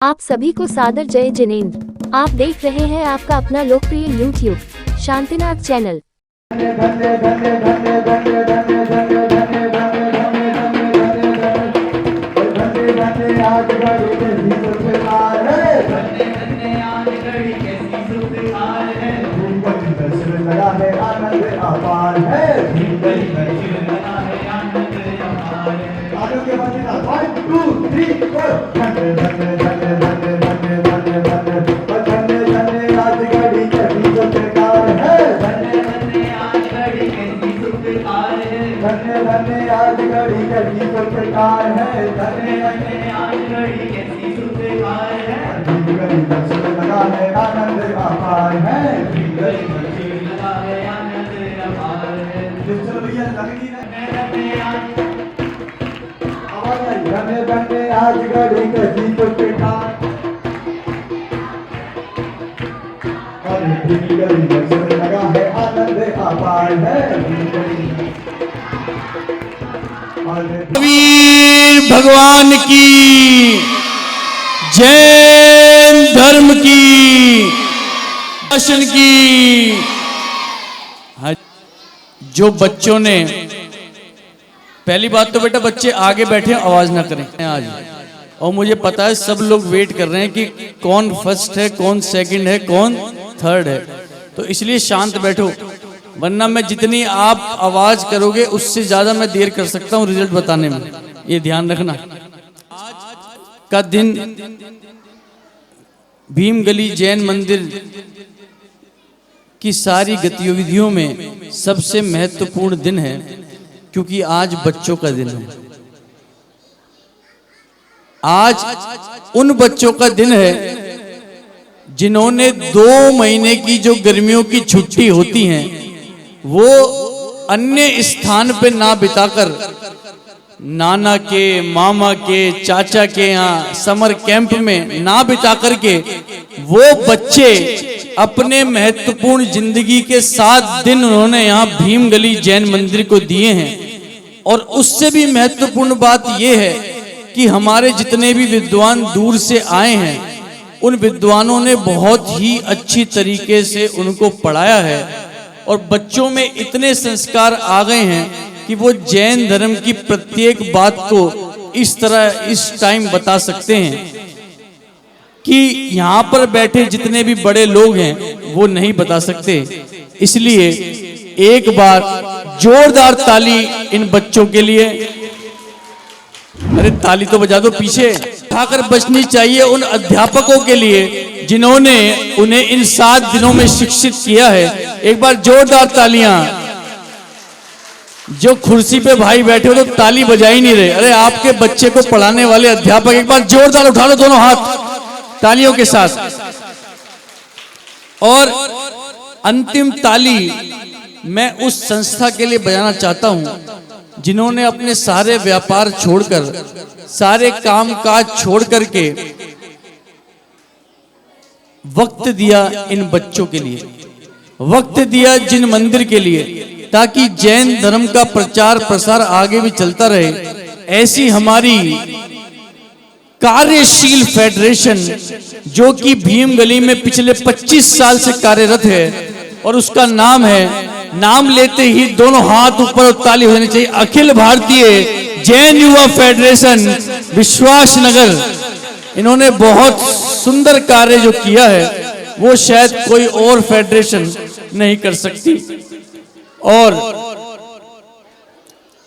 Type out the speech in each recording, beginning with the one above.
आप सभी को सादर जय जिनेंद्र। आप देख रहे हैं आपका अपना लोकप्रिय यूट्यूब शांतिनाथ चैनल। आज घड़ी कैसी सुखकार है, धन्य आज घड़ी कैसी सुखकार है। गली बच्चे लगा है आनंद अपार है, गली बच्चे लगा है आनंद अपार है। चलो भैया लगनी आवाज आई, धन्य आज घड़ी कैसी सुखकार। गली बच्चे लगा है आनंद अपार है। वीर भगवान की, जैन धर्म की, दर्शन की। जो बच्चों ने, पहली बात तो बेटा बच्चे आगे बैठे आवाज ना करें आज। और मुझे पता है सब लोग वेट कर रहे हैं कि कौन फर्स्ट है, कौन सेकंड है, कौन थर्ड है, तो इसलिए शांत बैठो, वरना मैं जितनी आप आवाज करोगे उससे ज्यादा मैं देर कर सकता हूं रिजल्ट बताने में, ये ध्यान रखना। आज का दिन भीम गली जैन मंदिर की सारी गतिविधियों में सबसे महत्वपूर्ण दिन है, क्योंकि आज बच्चों का दिन है। आज उन बच्चों का दिन है जिन्होंने 2 महीने की जो गर्मियों की छुट्टी होती हैं वो अन्य स्थान पे ना बिताकर नाना के, मामा के, चाचा के यहाँ समर कैंप में ना बिता करके वो बच्चे अपने महत्वपूर्ण जिंदगी के 7 दिन उन्होंने यहाँ भीम गली जैन मंदिर को दिए हैं। और उससे भी महत्वपूर्ण बात यह है कि हमारे जितने भी विद्वान दूर से आए हैं उन विद्वानों ने बहुत ही अच्छी तरीके से उनको पढ़ाया है और बच्चों में इतने संस्कार आ गए हैं कि वो जैन धर्म की प्रत्येक बात को इस तरह इस टाइम बता सकते हैं कि यहाँ पर बैठे जितने भी बड़े लोग हैं वो नहीं बता सकते। इसलिए एक बार जोरदार ताली इन बच्चों के लिए। अरे ताली तो बजा दो, पीछे उठाकर बचनी चाहिए उन अध्यापकों के लिए जिन्होंने उन्हें इन 7 दिनों में शिक्षित किया है। एक बार जोरदार तालियां। जो कुर्सी पे भाई बैठे हो तो ताली बजा ही नहीं रहे। अरे आपके बच्चे को पढ़ाने वाले अध्यापक एक बार जोरदार उठा लो दोनों हाथ तालियों के साथ। और अंतिम ताली मैं उस संस्था के लिए बजाना चाहता हूं जिन्होंने अपने सारे व्यापार छोड़कर, सारे काम काज छोड़ करके वक्त दिया इन बच्चों के लिए, वक्त दिया जिन मंदिर के लिए, ताकि जैन धर्म का प्रचार प्रसार आगे भी चलता रहे। ऐसी हमारी कार्यशील फेडरेशन जो कि भीम गली में पिछले 25 साल से कार्यरत है और उसका नाम है, नाम लेते ही दोनों हाथ ऊपर ताली हो जानी चाहिए, अखिल भारतीय जैन युवा फेडरेशन विश्वास नगर। इन्होंने बहुत सुंदर कार्य जो किया है वो शायद कोई और फेडरेशन नहीं कर सकती। और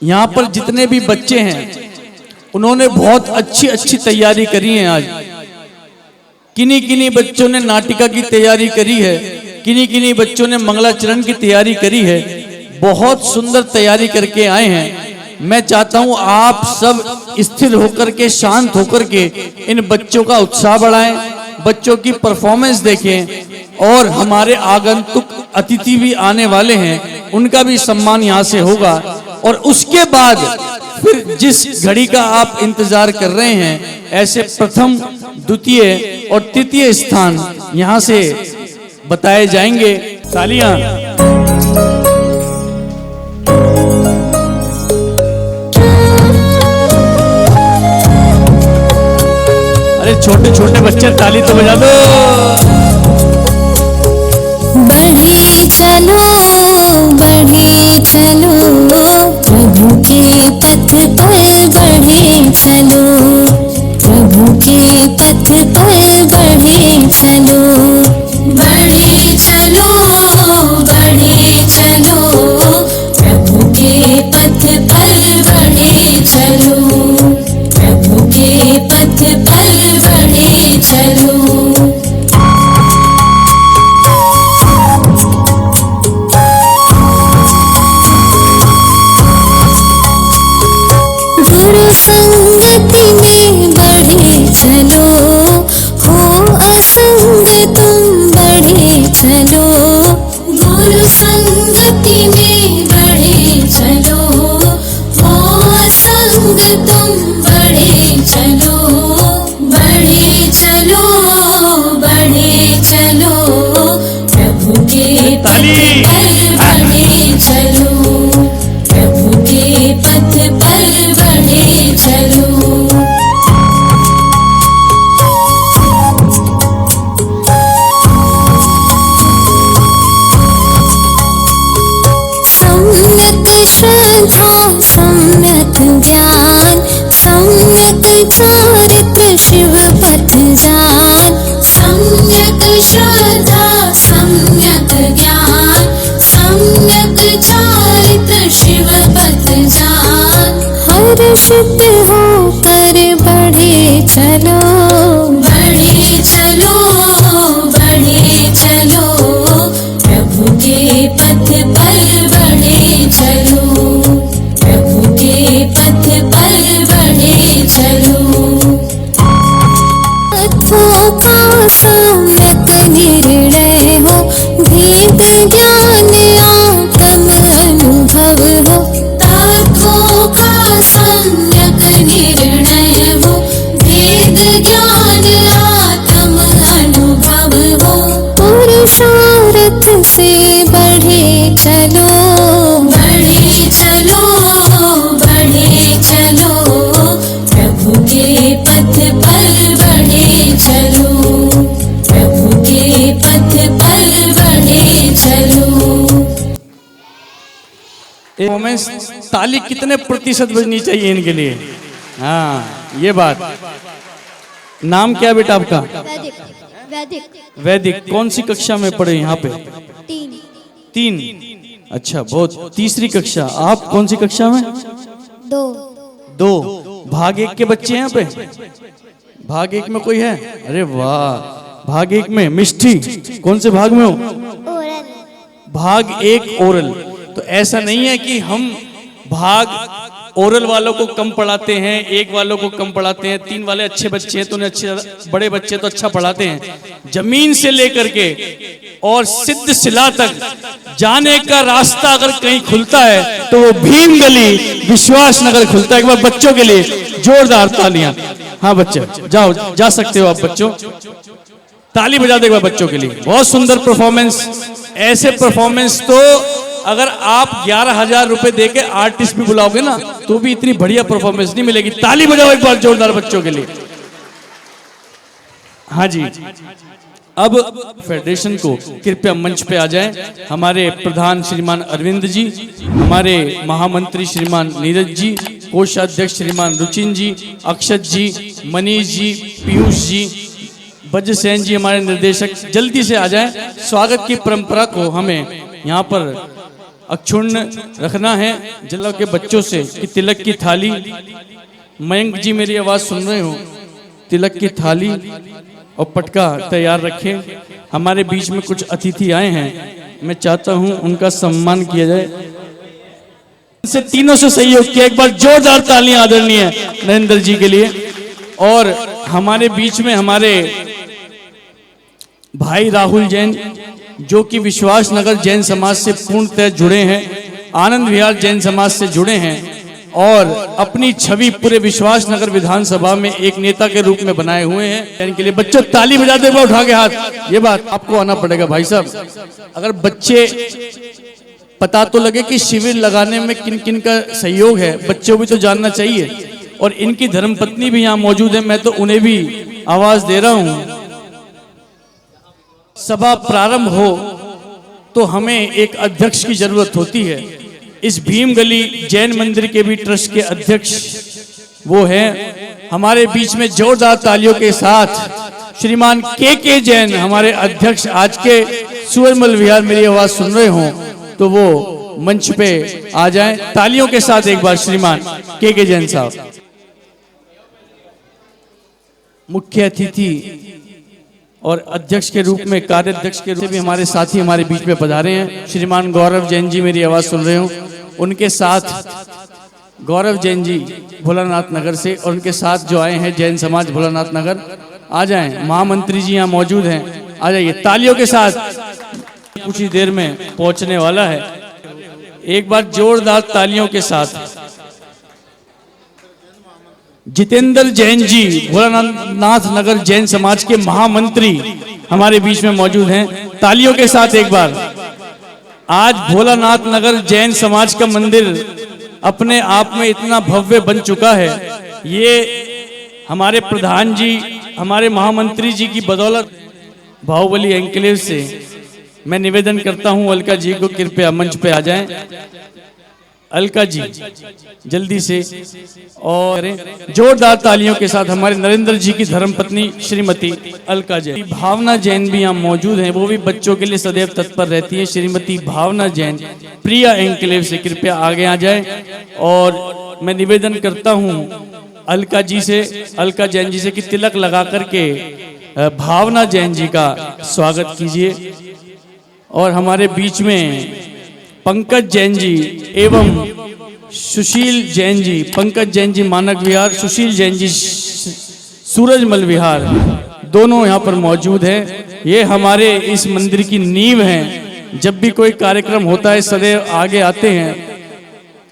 यहां पर जितने भी बच्चे हैं उन्होंने बहुत अच्छी तैयारी करी है। आज किन्हीं बच्चों ने नाटिका की तैयारी करी है, किन्हीं बच्चों ने मंगलाचरण की तैयारी करी है, बहुत सुंदर तैयारी करके आए हैं। मैं चाहता हूं आप सब स्थिर होकर के, शांत होकर के इन बच्चों का उत्साह बढ़ाएं, बच्चों की परफॉर्मेंस देखें और हमारे आगंतुक अतिथि भी आने वाले हैं, उनका भी सम्मान यहाँ से होगा। और उसके बाद फिर जिस घड़ी का आप इंतजार कर रहे हैं, ऐसे प्रथम, द्वितीय और तृतीय स्थान यहाँ से बताए जाएंगे। तालियां। अरे छोटे छोटे बच्चे ताली तो बजा दो। बढ़े चलो प्रभु के पथ पर बढ़े चलो, प्रभु के पथ पर बढ़े चलो, बढ़े चलो प्रभु के पथ पर बढ़े चलो, प्रभु के पथ पर बढ़े चलो। संगति में बढ़े चलो, हो असंग तुम बढ़े चलो, गुरु संगति में बढ़े चलो, हो असंग तुम बढ़े चलो, बढ़े चलो प्रभु के पथ पर बढ़े चलो, प्रभु के पथ पर बढ़े चलो। सम्यक श्रद्धा सम्यक ज्ञान, सम्यक चारित शिव पथ जान, सम्यक श्रद्धा सम्यक ज्ञान, सम्यक चारित शिव पथ जान, हर्षित होकर बढ़े चलो, बढ़े चलो प्रभु के पथ पर बढ़े चलो, प्रभु के पथ पर बढ़े चलो। तत्वों का सम्यक निर्णय हो, भेद ज्ञान आत्म अनुभव हो, तत्वों का सम्यक निर्णय हो, भेद ज्ञान आत्म अनुभव हो, पुरुषार्थ से बढ़े चलो, बढ़े चलो प्रभु के पथ पर बढ़े चलो, प्रभु के पथ पर बढ़े चलो। मोमेंट्स ताली कितने प्रतिशत बजनी चाहिए इनके लिए? हाँ, ये बात। नाम क्या बेटा आपका? वैदिक। कौन सी कक्षा में पढ़े यहाँ पे? तीन। अच्छा, बहुत। तीसरी कक्षा। आप कौन सी कक्षा में? दो। भाग एक के बच्चे यहाँ पे? भाग एक में कोई है? अरे वाह, भाग एक में मिष्टी कौन से भाग में हो? भाग एक ओरल। तो ऐसा नहीं है कि हम भाग ओरल वालों को कम पढ़ाते हैं, एक वालों को कम पढ़ाते हैं, तीन वाले अच्छे बच्चे हैं तो उन्हें अच्छे, बड़े बच्चे तो अच्छा पढ़ाते हैं। जमीन से लेकर के और सिद्ध शिला तक जाने का रास्ता अगर कहीं खुलता है तो वो भीम गली विश्वास नगर खुलता है। एक बार बच्चों के लिए जोरदार तालियां। हाँ बच्चे जाओ, जा सकते हो आप बच्चों, ताली बजा दो एक बार बच्चों के लिए। बहुत सुंदर परफॉर्मेंस। ऐसे परफॉर्मेंस तो अगर आप 11,000 रुपए देके आर्टिस्ट भी बुलाओगे ना तो भी इतनी बढ़िया परफॉर्मेंस नहीं मिलेगी। ताली बजाओ एक बार जोरदार बच्चों के लिए। हाँ जी, अब फेडरेशन को कृपया मंच पे आ जाएं। हमारे प्रधान श्रीमान अरविंद जी, हमारे महामंत्री श्रीमान नीरज जी, कोषाध्यक्ष श्रीमान रुचिन जी, अक्षत जी, मनीष जी, पीयूष जी, बज्रसेन जी हमारे निर्देशक जल्दी से आ जाएं। स्वागत की परंपरा को हमें यहाँ पर अक्षुण्ण रखना है। जिला के बच्चों से कि तिलक की थाली, मयंक जी मेरी आवाज़ सुन रहे हो, तिलक की थाली और पटका तैयार रखें। हमारे बीच में कुछ अतिथि आए हैं, मैं चाहता हूं उनका सम्मान किया जाए। इनसे तीनों से सहयोग किया, एक बार जोरदार तालियां आदरणीय नरेंद्र जी के लिए। और हमारे बीच में हमारे भाई राहुल जैन जो कि विश्वास नगर जैन समाज से पूर्णतः जुड़े हैं, आनंद विहार जैन समाज से जुड़े हैं और अपनी छवि पूरे विश्वास नगर विधानसभा में एक नेता के रूप में बनाए हुए हैं। इनके लिए बच्चों ताली बजाते हुए उठा के हाथ। ये बात आपको आना पड़ेगा भाई साहब। अगर बच्चे पता तो लगे कि शिविर लगाने में किन किन का सहयोग है, बच्चों भी तो जानना चाहिए। और इनकी धर्मपत्नी भी यहाँ मौजूद है, मैं तो उन्हें भी आवाज दे रहा हूं, सभा प्रारंभ हो तो हमें एक अध्यक्ष की जरूरत होती है। इस भीम गली जैन मंदिर के भी ट्रस्ट के अध्यक्ष वो हैं हमारे बीच में। जोरदार तालियों के साथ श्रीमान के जैन हमारे अध्यक्ष आज के सूरजमल विहार मेरी आवाज सुन रहे हों तो वो मंच पे आ जाएं। तालियों के साथ एक बार श्रीमान के जैन साहब। मुख्य अतिथि और अध्यक्ष के रूप में, कार्याध्यक्ष के रूप में भी हमारे साथी हमारे बीच में पधारे हैं। श्रीमान गौरव जैन जी मेरी आवाज सुन रहे हो, उनके साथ गौरव जैन जी भोलानाथ नगर से, और उनके साथ जो आए हैं जैन समाज भोलानाथ नगर, आ जाएं। महामंत्री जी यहाँ मौजूद हैं, आ जाइए तालियों के साथ। कुछ ही देर में पहुंचने वाला है। एक बार जोरदार तालियों के साथ जितेंद्र जैन जी भोलानाथ नगर जैन समाज के महामंत्री हमारे बीच में मौजूद हैं। तालियों के साथ एक बार। आज भोलानाथ नगर जैन समाज का मंदिर अपने आप में इतना भव्य बन चुका है, ये हमारे प्रधान जी, हमारे महामंत्री जी की बदौलत। बाहुबली एन्क्लेव से मैं निवेदन करता हूं अलका जी को कृपया मंच पे आ जाएं। अलका जी जल्दी से, और जोरदार तालियों के साथ हमारे नरेंद्र जी की धर्मपत्नी श्रीमती अलका जैन। भावना जैन भी यहाँ मौजूद हैं, वो भी बच्चों के लिए सदैव तत्पर रहती है। श्रीमती भावना जैन प्रिया एन्क्लेव से कृपया आगे आ जाए। और मैं निवेदन करता हूँ अलका जी से, अलका जैन जी से कि तिलक लगा करके भावना जैन जी का स्वागत कीजिए। और हमारे बीच में पंकज जैन जी एवं सुशील जैन जी, पंकज जैन जी मानक विहार, सुशील जैन जी सूरजमल विहार, दोनों यहाँ पर मौजूद हैं। ये हमारे इस मंदिर की नींव हैं। जब भी कोई कार्यक्रम होता है सदैव आगे आते हैं।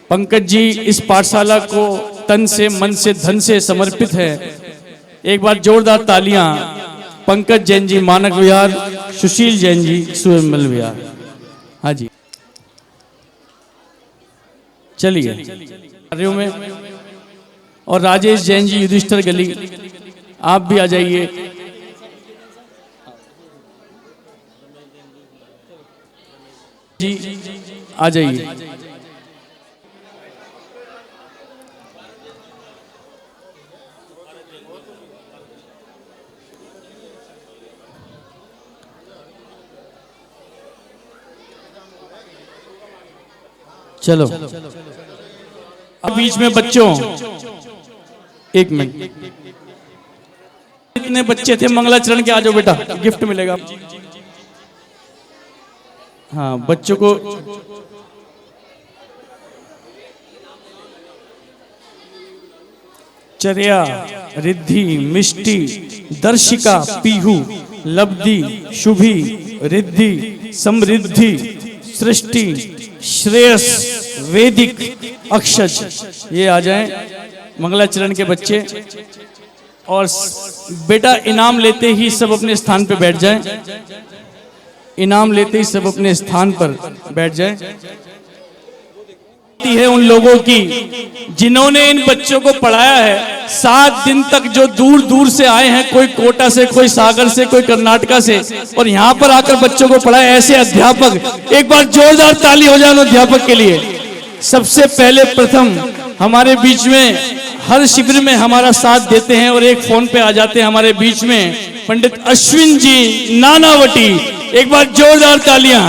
पंकज जी इस पाठशाला को तन से, मन से, धन से समर्पित है। एक बार जोरदार तालियां। पंकज जैन जी मानक विहार, सुशील जैन जी सूरजमल विहार। हाँ जी, चलिए कार्यों में। और राजेश जैन जी युधिष्ठिर गली, आप भी आ जाइए। जी आ जाइए। चलो अब बीच में बच्चों, एक मिनट, कितने बच्चे थे मंगलाचरण के? आ जाओ बेटा, गिफ्ट मिलेगा। हाँ बच्चों को चर्या, रिद्धि, मिष्टि, दर्शिका, पीहू, लब्धि, शुभि, रिद्धि, समृद्धि, सृष्टि, श्रेयस, वैदिक, अक्षज, ये आ जाएं मंगलाचरण के बच्चे। और बेटा इनाम लेते ही सब अपने स्थान पर बैठ जाएं। इनाम लेते ही सब अपने स्थान पर बैठ जाएं। है उन लोगों की जिन्होंने इन बच्चों को पढ़ाया है 7 दिन तक, जो दूर दूर से आए हैं, कोई कोटा से, कोई सागर से, कोई कर्नाटका से, और यहाँ पर आकर बच्चों को पढ़ाया। ऐसे अध्यापक, एक बार जोरदार ताली हो जाए अध्यापक के लिए। सबसे पहले प्रथम हमारे बीच में हर शिविर में हमारा साथ देते हैं और एक फोन पे आ जाते हैं हमारे बीच में पंडित अश्विन जी नानावटी। एक बार जोरदार तालियां।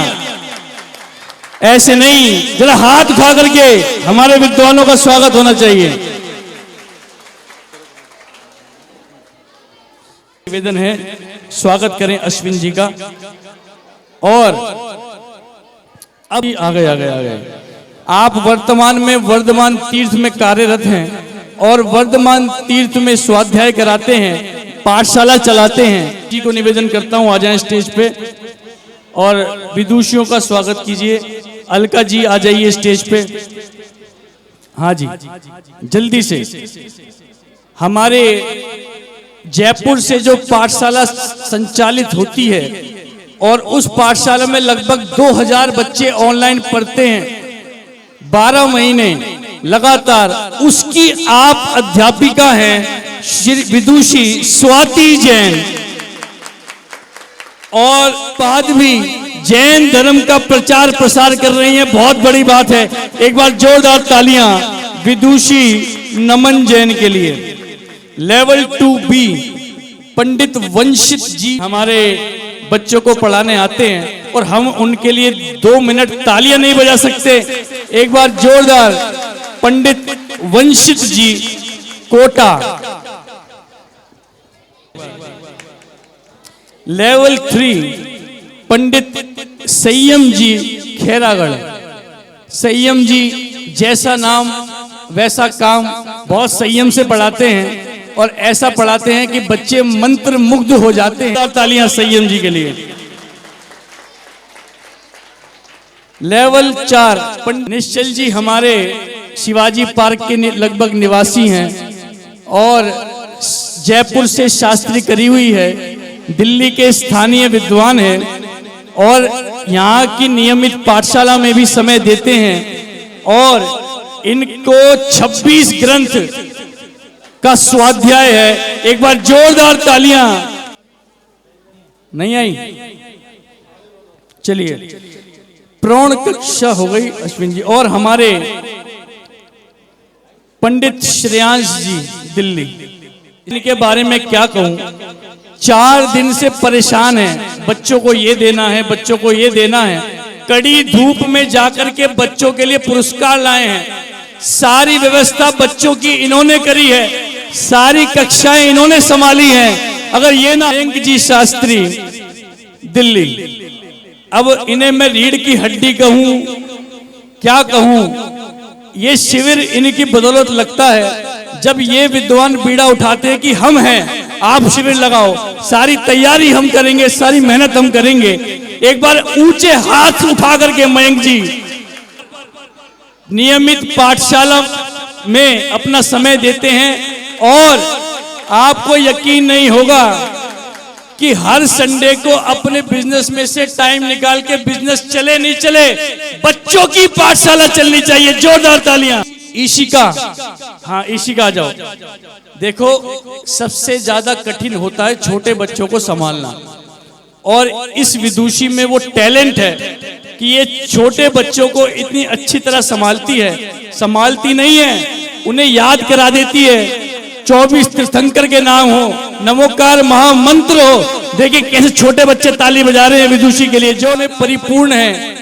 ऐसे नहीं, जरा हाथ उठा करके हमारे विद्वानों का स्वागत होना चाहिए। निवेदन है स्वागत करें अश्विन जी का। और अब आ गए आप वर्तमान में वर्धमान तीर्थ में कार्यरत हैं और वर्धमान तीर्थ में स्वाध्याय कराते हैं, पाठशाला चलाते हैं। जी को निवेदन करता हूं आ जाएं स्टेज पे और विदुषियों का स्वागत कीजिए। अलका जी आ जाइए स्टेज पे। हाँ जी जल्दी से। हमारे जयपुर से जो पाठशाला संचालित होती है और उस पाठशाला में लगभग 2000 बच्चे ऑनलाइन पढ़ते हैं 12 महीने लगातार, उसकी आप अध्यापिका हैं श्री विदुषी स्वाति जैन, और बाद भी जैन धर्म का प्रचार प्रसार कर रही हैं। बहुत बड़ी बात है। एक बार जोरदार तालियां विदुषी नमन जैन के लिए। लेवल 2B पंडित वंशित जी हमारे बच्चों को पढ़ाने आते हैं और हम उनके लिए 2 मिनट तालियां नहीं बजा सकते। एक बार जोरदार पंडित वंशित जी कोटा। लेवल 3 पंडित संयम जी खैरागढ़। संयम जी जैसा नाम वैसा काम, बहुत संयम से पढ़ाते हैं और ऐसा पढ़ाते हैं कि बच्चे मंत्र मुग्ध हो जाते हैं। तालियां संयम जी के लिए। लेवल 4 पंडित निश्चल जी हमारे शिवाजी पार्क के लगभग निवासी हैं और जयपुर से शास्त्री करी हुई है, दिल्ली के स्थानीय विद्वान हैं और यहाँ की नियमित पाठशाला में भी समय देते हैं और इनको 26 ग्रंथ का स्वाध्याय है। एक बार जोरदार तालियां। नहीं आई? चलिए, प्रौढ़ कक्षा हो गई अश्विन जी। और हमारे पंडित श्रेयांश जी दिल्ली, इनके बारे में क्या कहूं। 4 दिन से परेशान हैं, बच्चों को ये देना है, बच्चों को ये देना है। कड़ी धूप में जाकर के बच्चों के लिए पुरस्कार लाए हैं। सारी व्यवस्था बच्चों की इन्होंने करी है, सारी कक्षाएं इन्होंने संभाली हैं। अगर ये ना मयंक जी शास्त्री दिल्ली, अब इन्हें मैं रीढ़ की हड्डी कहूं, क्या कहूं। ये शिविर इनकी बदौलत लगता है। जब ये विद्वान बीड़ा उठाते हैं कि हम हैं, आप शिविर लगाओ, सारी तैयारी हम करेंगे, सारी मेहनत हम करेंगे। एक बार ऊंचे हाथ उठा करके मयंक जी नियमित पाठशाला में अपना समय देते हैं और आपको यकीन नहीं होगा कि हर संडे को अपने बिजनेस में से टाइम निकाल के, बिजनेस चले नहीं चले, बच्चों की पाठशाला चलनी चाहिए। जोरदार तालियां। ईशिका, हाँ ईशिका आ जाओ। देखो, सबसे ज्यादा कठिन होता है छोटे बच्चों को संभालना और इस विदुषी में वो टैलेंट है कि ये छोटे बच्चों को इतनी अच्छी तरह संभालती है। संभालती नहीं है, उन्हें याद करा देती है। 24 तीर्थंकर के नाम हो, नमोकार महामंत्र हो। देखिए कैसे छोटे बच्चे ताली बजा रहे हैं विदुषी के लिए, जो परिपूर्ण है,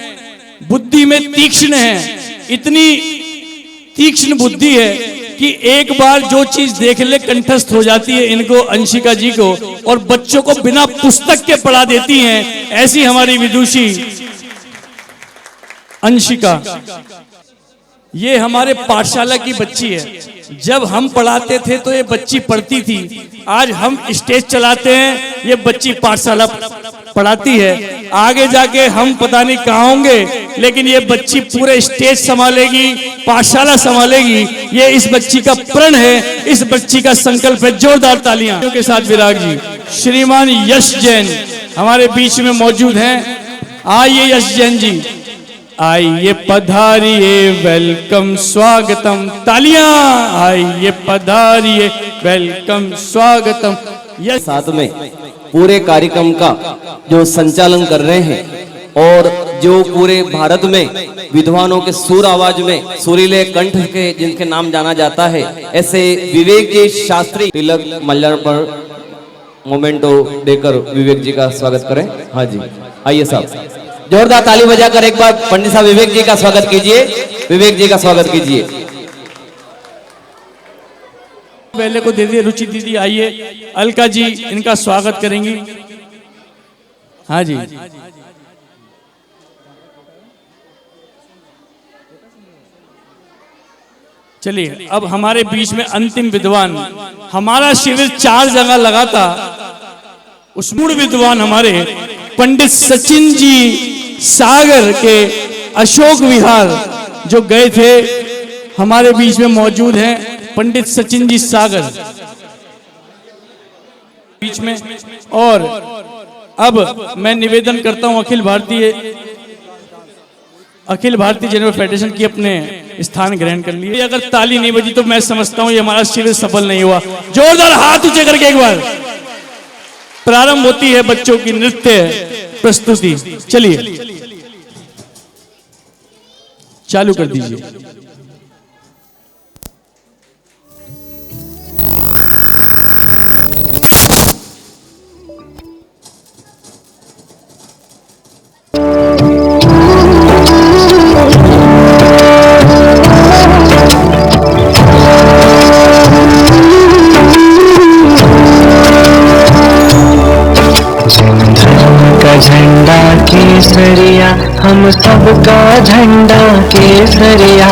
बुद्धि में तीक्ष्ण है। इतनी तीक्ष्ण बुद्धि है कि एक बार जो चीज देख ले कंठस्थ हो जाती है इनको, अंशिका जी को, और बच्चों को बिना पुस्तक के पढ़ा देती हैं। ऐसी हमारी विदुषी अंशिका। ये हमारे पाठशाला की बच्ची है। जब हम पढ़ाते थे तो ये बच्ची पढ़ती थी, आज हम स्टेज चलाते हैं, ये बच्ची पाठशाला पढ़ाती है। आगे जाके हम पता नहीं कहाँ होंगे, लेकिन ये बच्ची पूरे स्टेज संभालेगी, पाठशाला संभालेगी। ये इस बच्ची का प्रण है, इस बच्ची का संकल्प है। जोरदार तालियां के साथ विराग जी। श्रीमान यश जैन हमारे बीच में मौजूद हैं। आइए यश जैन जी, आइए पधारिए, वेलकम स्वागतम। तालियां। आइए पधारिए, वेलकम स्वागतम। यस, साथ में पूरे कार्यक्रम का जो संचालन कर रहे हैं और जो पूरे भारत में विद्वानों के सुर आवाज में सुरीले कंठ के जिनके नाम जाना जाता है, ऐसे विवेक जी शास्त्री तिलक मल्लर पर मोमेंटो देकर विवेक जी का स्वागत करें। हाँ जी, आइए साहब, जोरदार ताली बजाकर एक बार पंडित साहब विवेक जी का स्वागत कीजिए। विवेक जी का स्वागत कीजिए। पहले को दे दिए रुचि दीदी। आइए अलका जी इनका स्वागत करेंगी। हाँ जी, चलिए अब हमारे बीच में अंतिम विद्वान। हमारा शिविर 4 जगह लगा था। उस मूल विद्वान हमारे पंडित सचिन जी सागर के अशोक विहार जो गए थे, हमारे बीच में मौजूद हैं पंडित सचिन जी सागर बीच में। और अब मैं निवेदन करता हूं अखिल भारतीय जैन फेडरेशन की अपने स्थान ग्रहण कर लिए। अगर ताली नहीं बजी तो मैं समझता हूं ये हमारा शिविर सफल नहीं हुआ। जोरदार हाथ ऊंचे करके एक बार प्रारंभ होती है बच्चों की नृत्य प्रस्तुति। चलिए चालू कर दीजिए। झंडा केसरिया हम सबका झंडा केसरिया,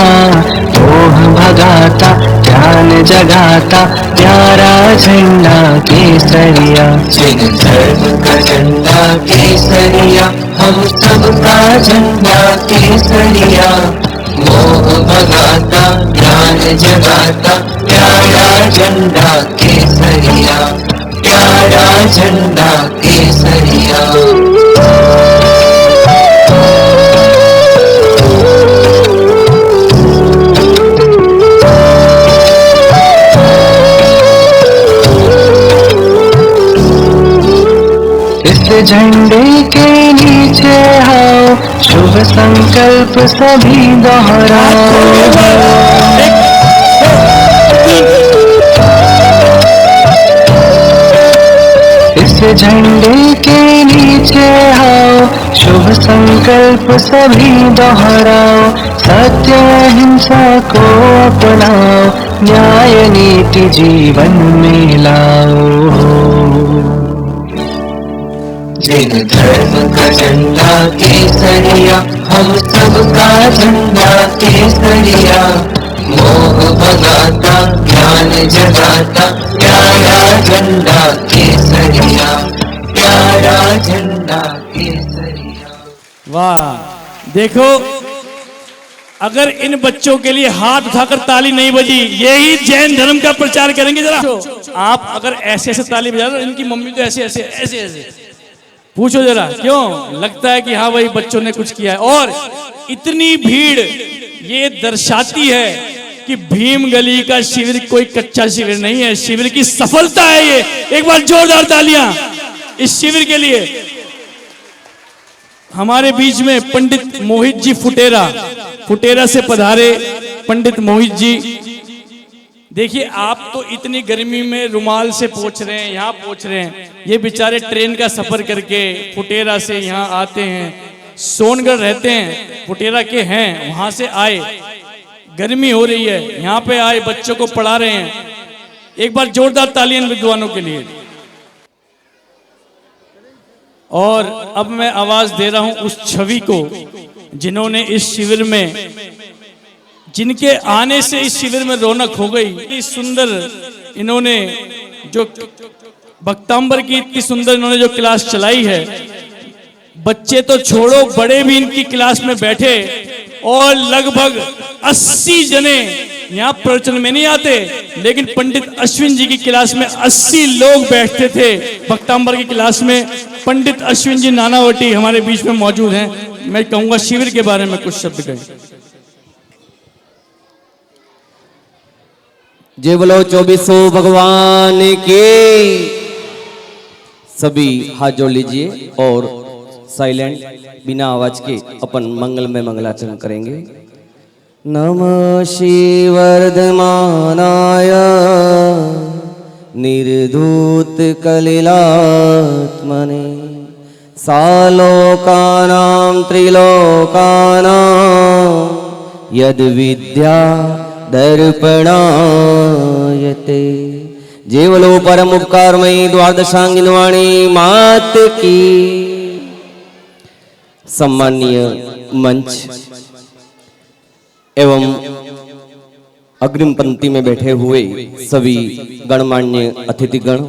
मोह भगाता ध्यान जगाता प्यारा झंडा केसरिया। सिख धर्म का झंडा केसरिया हम सबका झंडा केसरिया, मोह भगाता ध्यान जगाता प्यारा झंडा केसरिया, प्यारा झंडा केसरिया। इस झंडे के नीचे आओ, शुभ संकल्प सभी दोहराओ। इस झंडे के नीचे आओ, शुभ संकल्प सभी दोहराओ। सत्य अहिंसा को अपनाओ, न्याय नीति जीवन में लाओ। जिन धर्म का झंडा केसरिया हम सबका झंडा केसरिया, मोह भगाता ज्ञान जगाता प्यारा झंडा केसरिया, प्यारा झंडा केसरिया। वाह, देखो अगर इन बच्चों के लिए हाथ उठाकर ताली नहीं बजी, यही जैन धर्म का प्रचार करेंगे। जरा आप अगर ऐसे ऐसे ताली बजा रहे हो, इनकी मम्मी तो ऐसे ऐसे ऐसे ऐसे पूछो जरा, क्यों लगता है कि हाँ भाई बच्चों ने कुछ किया है। और इतनी भीड़ ये दर्शाती है कि भीम गली का शिविर कोई कच्चा शिविर नहीं है, शिविर की सफलता है ये। एक बार जोरदार तालियां इस शिविर के लिए। हमारे बीच में पंडित मोहित जी फुटेरा से पधारे। पंडित मोहित जी, देखिए आप तो इतनी गर्मी में रुमाल से पोंछ रहे हैं, यहाँ पोंछ रहे हैं। ये बेचारे ट्रेन का सफर करके फुटेरा से यहाँ आते हैं, सोनगढ़ रहते हैं, फुटेरा के हैं, वहां से आए, गर्मी हो रही है, यहाँ पे आए, बच्चों को पढ़ा रहे हैं। एक बार जोरदार तालियां विद्वानों के लिए। और अब मैं आवाज दे रहा हूं उस छवि को जिन्होंने इस शिविर में, जिनके आने से इस शिविर में रौनक हो गई। इतनी सुंदर इन्होंने जो भक्तांबर की इतनी सुंदर इन्होंने जो क्लास चलाई है, बच्चे तो छोड़ो बड़े भी इनकी क्लास में बैठे। और लगभग 80 जने यहाँ प्रवचन में नहीं आते, लेकिन पंडित अश्विन जी की क्लास में 80 लोग बैठते थे। भक्तांबर की क्लास में पंडित अश्विन जी नानावटी हमारे बीच में मौजूद हैं। मैं कहूंगा शिविर के बारे में कुछ शब्द कहें। जय बोलो 2400 भगवान के। सभी हाथ जोड़ लीजिए और साइलेंट बिना आवाज के अपन मंगल में मंगलाचरण करेंगे। नमः शिवर्धमानाय निर्धूत कलिलात्मने सालोकानां त्रिलोकानां यद विद्या दर्पणायते। जय बोलो परम उपकारमयी द्वादशांगिनी वाणी मात की। सम्मानीय मंच एवं अग्रिम पंक्ति में बैठे हुए सभी गणमान्य अतिथिगण,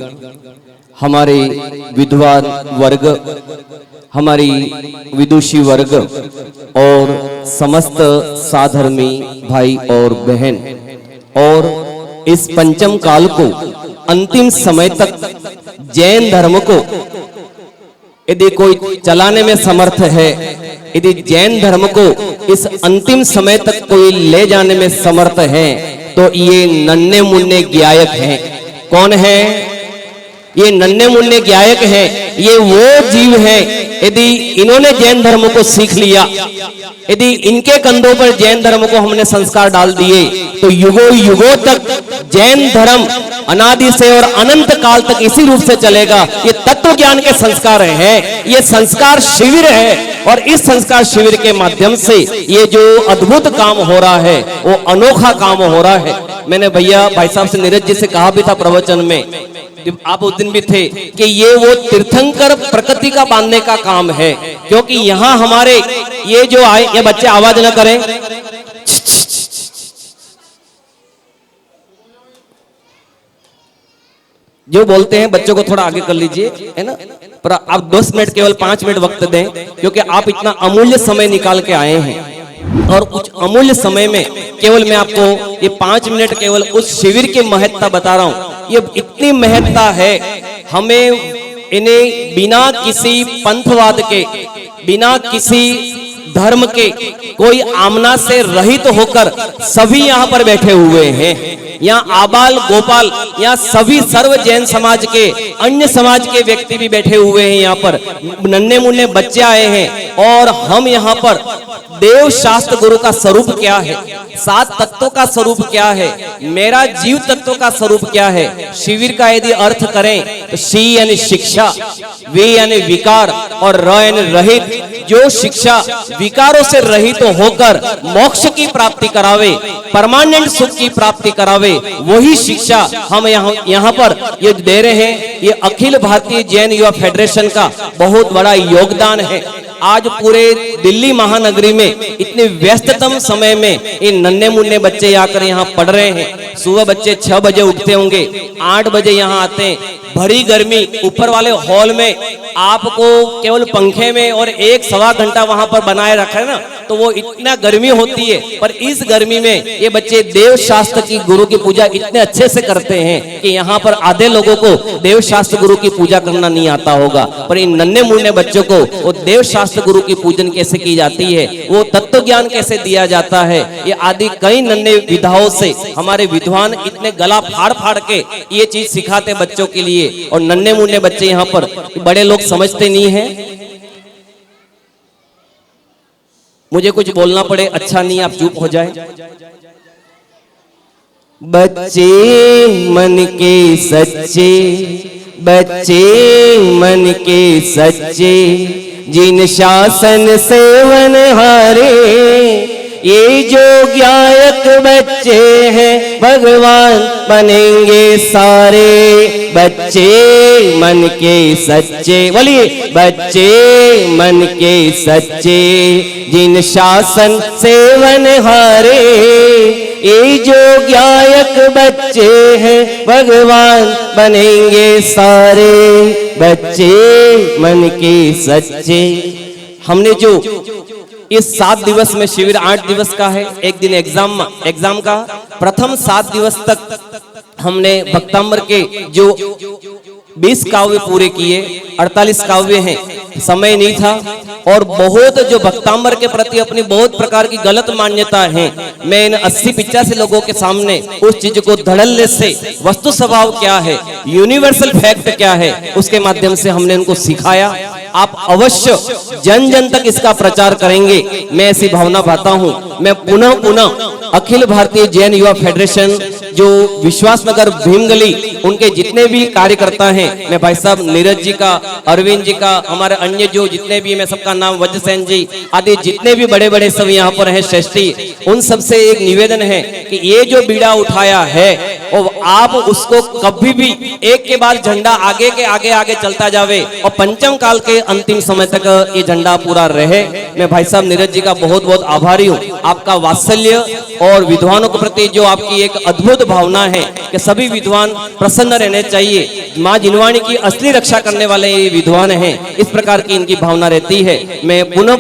हमारे विद्वान वर्ग, हमारी विदुषी वर्ग और समस्त साधर्मी भाई और बहन, और इस पंचम काल को अंतिम समय तक जैन धर्म को यदि कोई चलाने में समर्थ है यदि जैन धर्म को इस अंतिम समय तक कोई ले जाने में समर्थ है तो ये नन्हे मुन्ने गायक हैं। कौन है ये नन्हे मुन्ने गायक हैं? ये वो जीव हैं, यदि इन्होंने जैन धर्म को सीख लिया, यदि इनके कंधों पर जैन धर्म को हमने संस्कार डाल दिए तो युगों युगों तक जैन धर्म अनादि से और अनंत काल तक इसी रूप से चलेगा। ये तत्व ज्ञान के संस्कार हैं, ये संस्कार शिविर है और इस संस्कार शिविर के माध्यम से ये जो अद्भुत काम हो रहा है वो अनोखा काम हो रहा है। मैंने भैया भाई साहब से नीरज जी से कहा भी था प्रवचन में, आप उस दिन भी थे, कि ये वो तीर्थंकर प्रकृति का बांधने का काम है। क्योंकि यहाँ हमारे ये जो आए, ये बच्चे आवाज न करें, जो बोलते हैं बच्चों को थोड़ा आगे कर लीजिए, है ना। पर आप 10 मिनट केवल 5 मिनट वक्त दें, क्योंकि आप इतना अमूल्य समय निकाल के आए हैं और कुछ अमूल्य समय में केवल मैं आपको ये 5 मिनट केवल उस शिविर की महत्ता बता रहा हूं। ये इतनी महत्ता है, हमें इन्हें बिना किसी पंथवाद के, बिना किसी धर्म के, कोई आमना से रहित होकर सभी यहाँ पर बैठे हुए हैं। यहाँ आबाल गोपाल, यहाँ सभी सर्व जैन समाज के, अन्य समाज के व्यक्ति भी बैठे हुए हैं। यहाँ पर नन्हे मुन्ने बच्चे आए हैं और हम यहाँ पर देव शास्त्र गुरु का स्वरूप क्या है, 7 तत्वों का स्वरूप क्या है, मेरा जीव तत्व का स्वरूप क्या है। शिविर का यदि अर्थ करें तो शी यानी शिक्षा, वे यानी विकार और र यानी रहित। जो शिक्षा विकारों से रहित होकर मोक्ष की प्राप्ति करावे, परमानेंट सुख की प्राप्ति करावे, वही शिक्षा हम यहाँ पर ये दे रहे हैं। ये अखिल भारतीय जैन युवा फेडरेशन का बहुत बड़ा योगदान है। आज पूरे दिल्ली महानगरी में इतने व्यस्ततम समय में इन नन्हे मुन्ने बच्चे आकर यहाँ पढ़ रहे हैं। सुबह बच्चे 6 बजे उठते होंगे, 8 बजे यहाँ आते हैं, भरी गर्मी, ऊपर वाले हॉल में आपको केवल पंखे में और 1-1.25 घंटा वहां पर बनाए रखा है ना, तो वो इतना गर्मी होती है। पर इस गर्मी में ये बच्चे देव शास्त्र की गुरु की पूजा इतने अच्छे से करते हैं कि यहाँ पर आधे लोगों को देव शास्त्र गुरु की पूजा करना नहीं आता होगा, पर इन नन्हे मुन्ने बच्चों को वो देव शास्त्र गुरु की पूजन कैसे की जाती है, वो तत्व ज्ञान कैसे दिया जाता है, ये आदि कई नन्हे विधाओं से हमारे विद्वान इतने गला फाड़ फाड़ के ये चीज सिखाते बच्चों के लिए। और नन्हे मुन्ने बच्चे यहाँ पर, बड़े लोग समझते नहीं है। मुझे कुछ बोलना पड़े अच्छा नहीं, आप चुप हो जाए। बच्चे मन के सच्चे, बच्चे मन के सच्चे, जिन शासन सेवन हारे, ये जो गायक बच्चे हैं भगवान बनेंगे सारे। बच्चे मन के सच्चे, बोलिए बच्चे मन के सच्चे, जिन शासन सेवन हारे, ये जो गायक बच्चे हैं भगवान बनेंगे सारे। बच्चे मन के सच्चे। हमने जो इस 7 दिवस में शिविर 8 दिवस का है, एक दिन एग्जाम का, प्रथम 7 दिवस तक हमने भक्तांबर के जो 20 काव्य पूरे किए, 48 काव्य हैं, समय नहीं था और बहुत जो भक्तांबर के प्रति अपनी बहुत प्रकार की गलत मान्यता है, मैं इन 80-85 लोगों के सामने उस चीज को धड़ल्ले से वस्तु स्वभाव क्या है, यूनिवर्सल फैक्ट क्या है, उसके माध्यम से हमने उनको सिखाया। आप अवश्य जन जन तक इसका प्रचार करेंगे, मैं ऐसी भावना पाता हूं। मैं पुनः अखिल भारतीय जैन युवा फेडरेशन जो विश्वासनगर भीमगली, उनके जितने भी कार्यकर्ता हैं, मैं भाई साहब नीरज जी का, अरविंद जी का, हमारे अन्य जो जितने भी, मैं सबका नाम वज्रसेन जी आदि जितने भी बड़े बड़े सब यहाँ पर हैं श्रेष्ठी, उन सबसे एक निवेदन है कि ये जो बीड़ा उठाया है और आप उसको कभी भी एक के बाद झंडा आगे के आगे चलता जावे और पंचम काल के अंतिम समय तक ये झंडा पूरा रहे। मैं भाई साहब नीरज जी का बहुत बहुत आभारी हूँ। आपका वात्सल्य और विद्वानों के प्रति जो आपकी एक अद्भुत भावना है कि सभी विद्वान प्रसन्न रहने चाहिए, माँ जिनवाणी की असली रक्षा करने वाले ये विद्वान हैं, इस प्रकार की इनकी भावना रहती है। मैं पुनः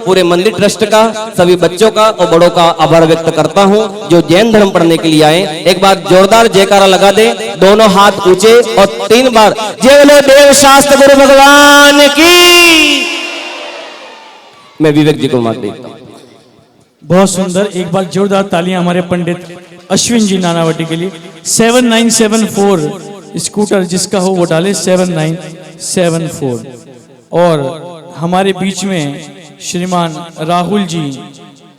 पूरे मंदिर ट्रस्ट का, सभी बच्चों का और बड़ों का आभार व्यक्त करता हूँ जो जैन धर्म पढ़ने के लिए आए। एक बार जोरदार जयकारा लगा दे, दोनों हाथ ऊंचे और 3 बार जय बोलो देव शास्त्र गुरु भगवान की। मैं विवेक जी को मार्ग देता हूँ। बहुत सुंदर, एक बार जोरदार तालियां हमारे पंडित अश्विन जी नानावटी के लिए। 7974 स्कूटर जिसका हो वो डाले 7974। और हमारे बीच में श्रीमान राहुल जी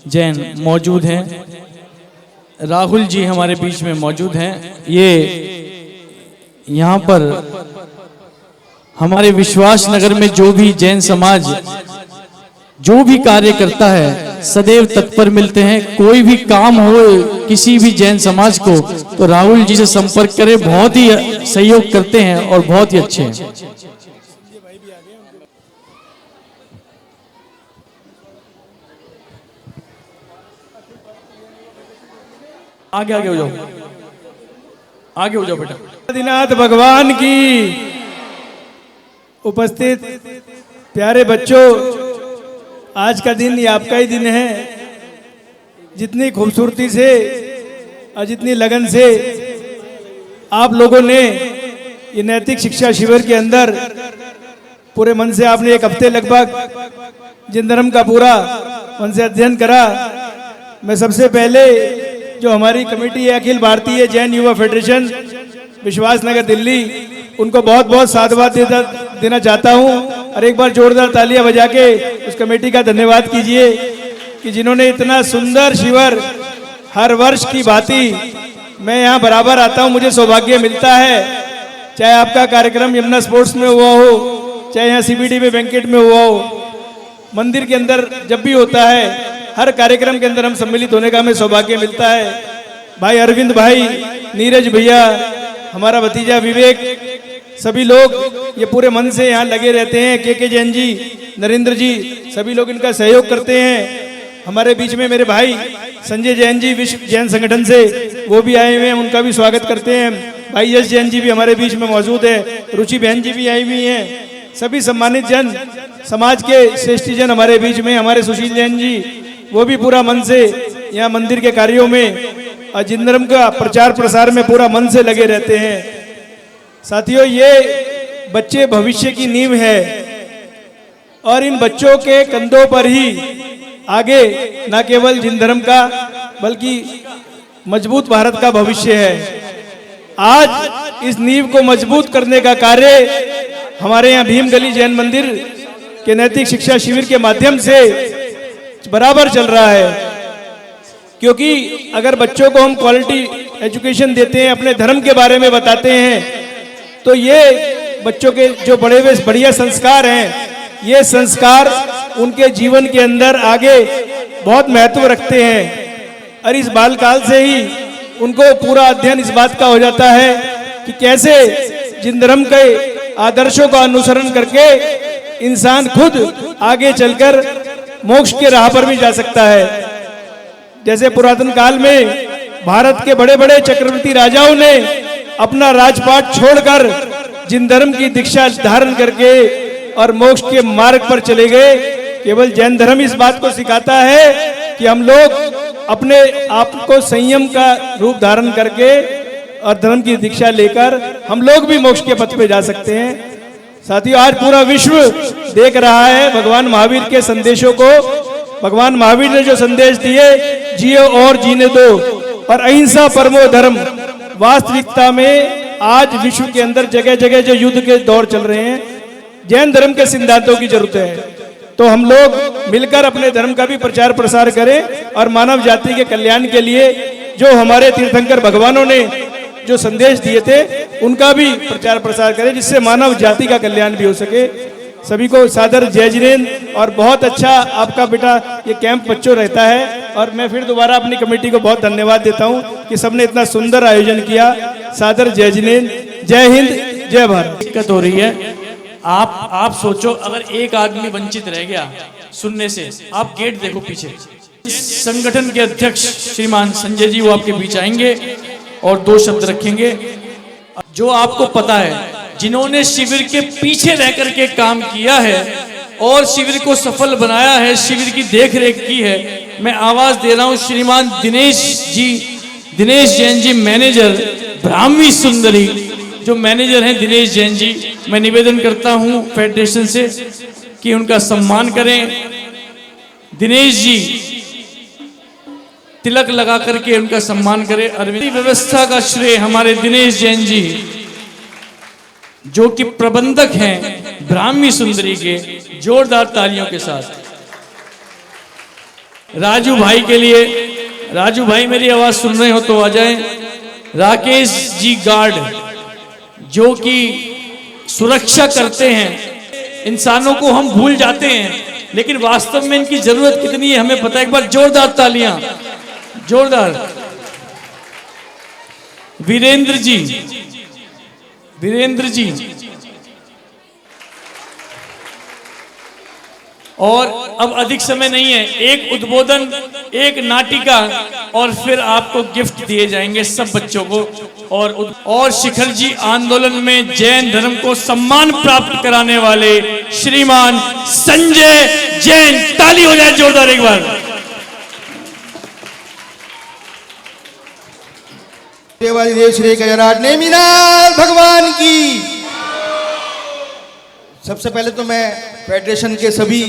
जैन मौजूद हैं। राहुल जी हमारे बीच में मौजूद हैं। ये यहाँ पर हमारे विश्वास नगर में जो भी जैन समाज जो भी कार्य करता है सदैव तत्पर मिलते हैं। कोई भी काम हो किसी भी जैन समाज को तो राहुल जी से संपर्क करें, बहुत ही सहयोग करते हैं और बहुत ही अच्छे हैं। आगे आगे हो जाओ, आगे हो जाओ बेटा। आदिनाथ भगवान की उपस्थित प्यारे बच्चों, आज का दिन ये आपका ही दिन है। जितनी खूबसूरती से और जितनी लगन से आप लोगों ने ये नैतिक शिक्षा शिविर के अंदर पूरे मन से आपने एक हफ्ते लगभग जिन धर्म का पूरा मन से अध्ययन करा। मैं सबसे पहले जो हमारी कमेटी है अखिल भारतीय जैन युवा फेडरेशन विश्वास नगर दिल्ली, उनको बहुत बहुत साधुवाद देना चाहता हूं। और एक बार जोरदार तालियां बजा के उस कमेटी का धन्यवाद कीजिए कि जिन्होंने इतना सुंदर शिविर हर वर्ष की भांति, मैं यहाँ बराबर आता हूँ, मुझे सौभाग्य मिलता है। चाहे आपका कार्यक्रम यमुना स्पोर्ट्स में हुआ हो, चाहे यहाँ CBD में बैंकेट में हुआ हो, मंदिर के अंदर जब भी होता है, हर कार्यक्रम के अंदर हम सम्मिलित होने का हमें सौभाग्य मिलता है। भाई अरविंद भाई, नीरज भैया, हमारा भतीजा विवेक, सभी लोग ये पूरे मन से यहाँ लगे रहते हैं। के जैन जी, नरेंद्र जी, सभी लोग इनका सहयोग करते हैं। हमारे बीच में मेरे भाई संजय जैन जी विश्व जैन संगठन से, वो भी आए हुए हैं, उनका भी स्वागत करते हैं। भाई यश जैन जी भी हमारे बीच में मौजूद है, रुचि बहन जी भी आई हुई हैं। सभी सम्मानित जन, समाज के श्रेष्ठी जन हमारे बीच में, हमारे सुशील जैन जी, वो भी पूरा मन से यहाँ मंदिर के कार्यों में और जिन धर्म का प्रचार प्रसार में पूरा मन से लगे रहते हैं। साथियों, ये बच्चे भविष्य की नींव है और इन बच्चों के कंधों पर ही आगे न केवल जिन धर्म का बल्कि मजबूत भारत का भविष्य है। आज इस नींव को मजबूत करने का कार्य हमारे यहाँ भीम गली जैन मंदिर के नैतिक शिक्षा शिविर के माध्यम से बराबर चल रहा है। क्योंकि अगर बच्चों को हम क्वालिटी एजुकेशन देते हैं, अपने धर्म के बारे में बताते हैं, तो ये बच्चों के जो बढ़िया संस्कार हैं, ये संस्कार उनके जीवन के अंदर आगे बहुत महत्व रखते हैं। और इस बालकाल से ही उनको पूरा अध्ययन इस बात का हो जाता है कि कैसे जिन धर्म के आदर्शों का अनुसरण करके इंसान खुद आगे चलकर मोक्ष के राह पर भी जा सकता है। जैसे पुरातन काल में भारत के बड़े बड़े चक्रवर्ती राजाओं ने अपना राजपाट छोड़कर जिन धर्म की दीक्षा धारण करके और मोक्ष के मार्ग पर चले गए। केवल जैन धर्म इस बात को सिखाता है कि हम लोग अपने आप को संयम का रूप धारण करके और धर्म की दीक्षा लेकर हम लोग भी मोक्ष के पथ पे जा सकते हैं। साथियों, आज पूरा विश्व देख रहा है भगवान महावीर के संदेशों को। भगवान महावीर ने जो संदेश दिए, जियो और जीने दो और अहिंसा परमो धर्म, वास्तविकता में आज विश्व के अंदर जगह जगह जो युद्ध के दौर चल रहे हैं, जैन धर्म के सिद्धांतों की जरूरत है। तो हम लोग मिलकर अपने धर्म का भी प्रचार प्रसार करें और मानव जाति के कल्याण के लिए जो हमारे तीर्थंकर भगवानों ने जो संदेश दिए थे उनका भी प्रचार प्रसार करें, जिससे मानव जाति का कल्याण भी हो सके। सभी को सादर जय जिनेंद्र। और बहुत अच्छा आपका बेटा ये कैंप बच्चों रहता है और मैं फिर दोबारा अपनी कमेटी को बहुत धन्यवाद देता हूं कि सबने इतना सुंदर आयोजन किया। सादर जय जिनेंद्र। जय हिंद, जय भारत। दिक्कत हो रही है। आप सोचो, अगर एक आदमी वंचित रह गया सुनने से, आप गेट देखो पीछे, संगठन के अध्यक्ष श्रीमान संजय जी वो आपके बीच आएंगे और 2 शब्द रखेंगे। जो आपको पता है, जिन्होंने शिविर के पीछे रह करके काम किया है और शिविर को सफल बनाया है, शिविर की देखरेख की है, मैं आवाज दे रहा हूं श्रीमान दिनेश जैन जी, मैनेजर ब्राह्मी सुंदरी, जो मैनेजर हैं दिनेश जैन जी। मैं निवेदन करता हूं फेडरेशन से कि उनका सम्मान करें दिनेश जी तिलक लगा करके उनका सम्मान करें। अरविंद व्यवस्था का श्रेय हमारे दिनेश जैन जी, जो कि प्रबंधक हैं ब्राह्मी सुंदरी के, जोरदार तालियों के साथ। राजू भाई के लिए, राजू भाई मेरी आवाज सुन रहे हो तो आ जाएं। राकेश जी गार्ड, जो कि सुरक्षा करते हैं। इंसानों को हम भूल जाते हैं, लेकिन वास्तव में इनकी जरूरत कितनी है हमें पता है। एक बार जोरदार तालियां, जोरदार। वीरेंद्र जी, वीरेंद्र जी। और अब अधिक समय नहीं है, एक उद्बोधन, एक नाटिका और फिर आपको गिफ्ट दिए जाएंगे सब बच्चों को। और शिखर जी आंदोलन में जैन धर्म को सम्मान प्राप्त कराने वाले श्रीमान संजय जैन। ताली हो जाए जोरदार एक बार। देवादिदेव श्री गजराज नेमिनाथ भगवान की। सबसे पहले तो मैं फेडरेशन के सभी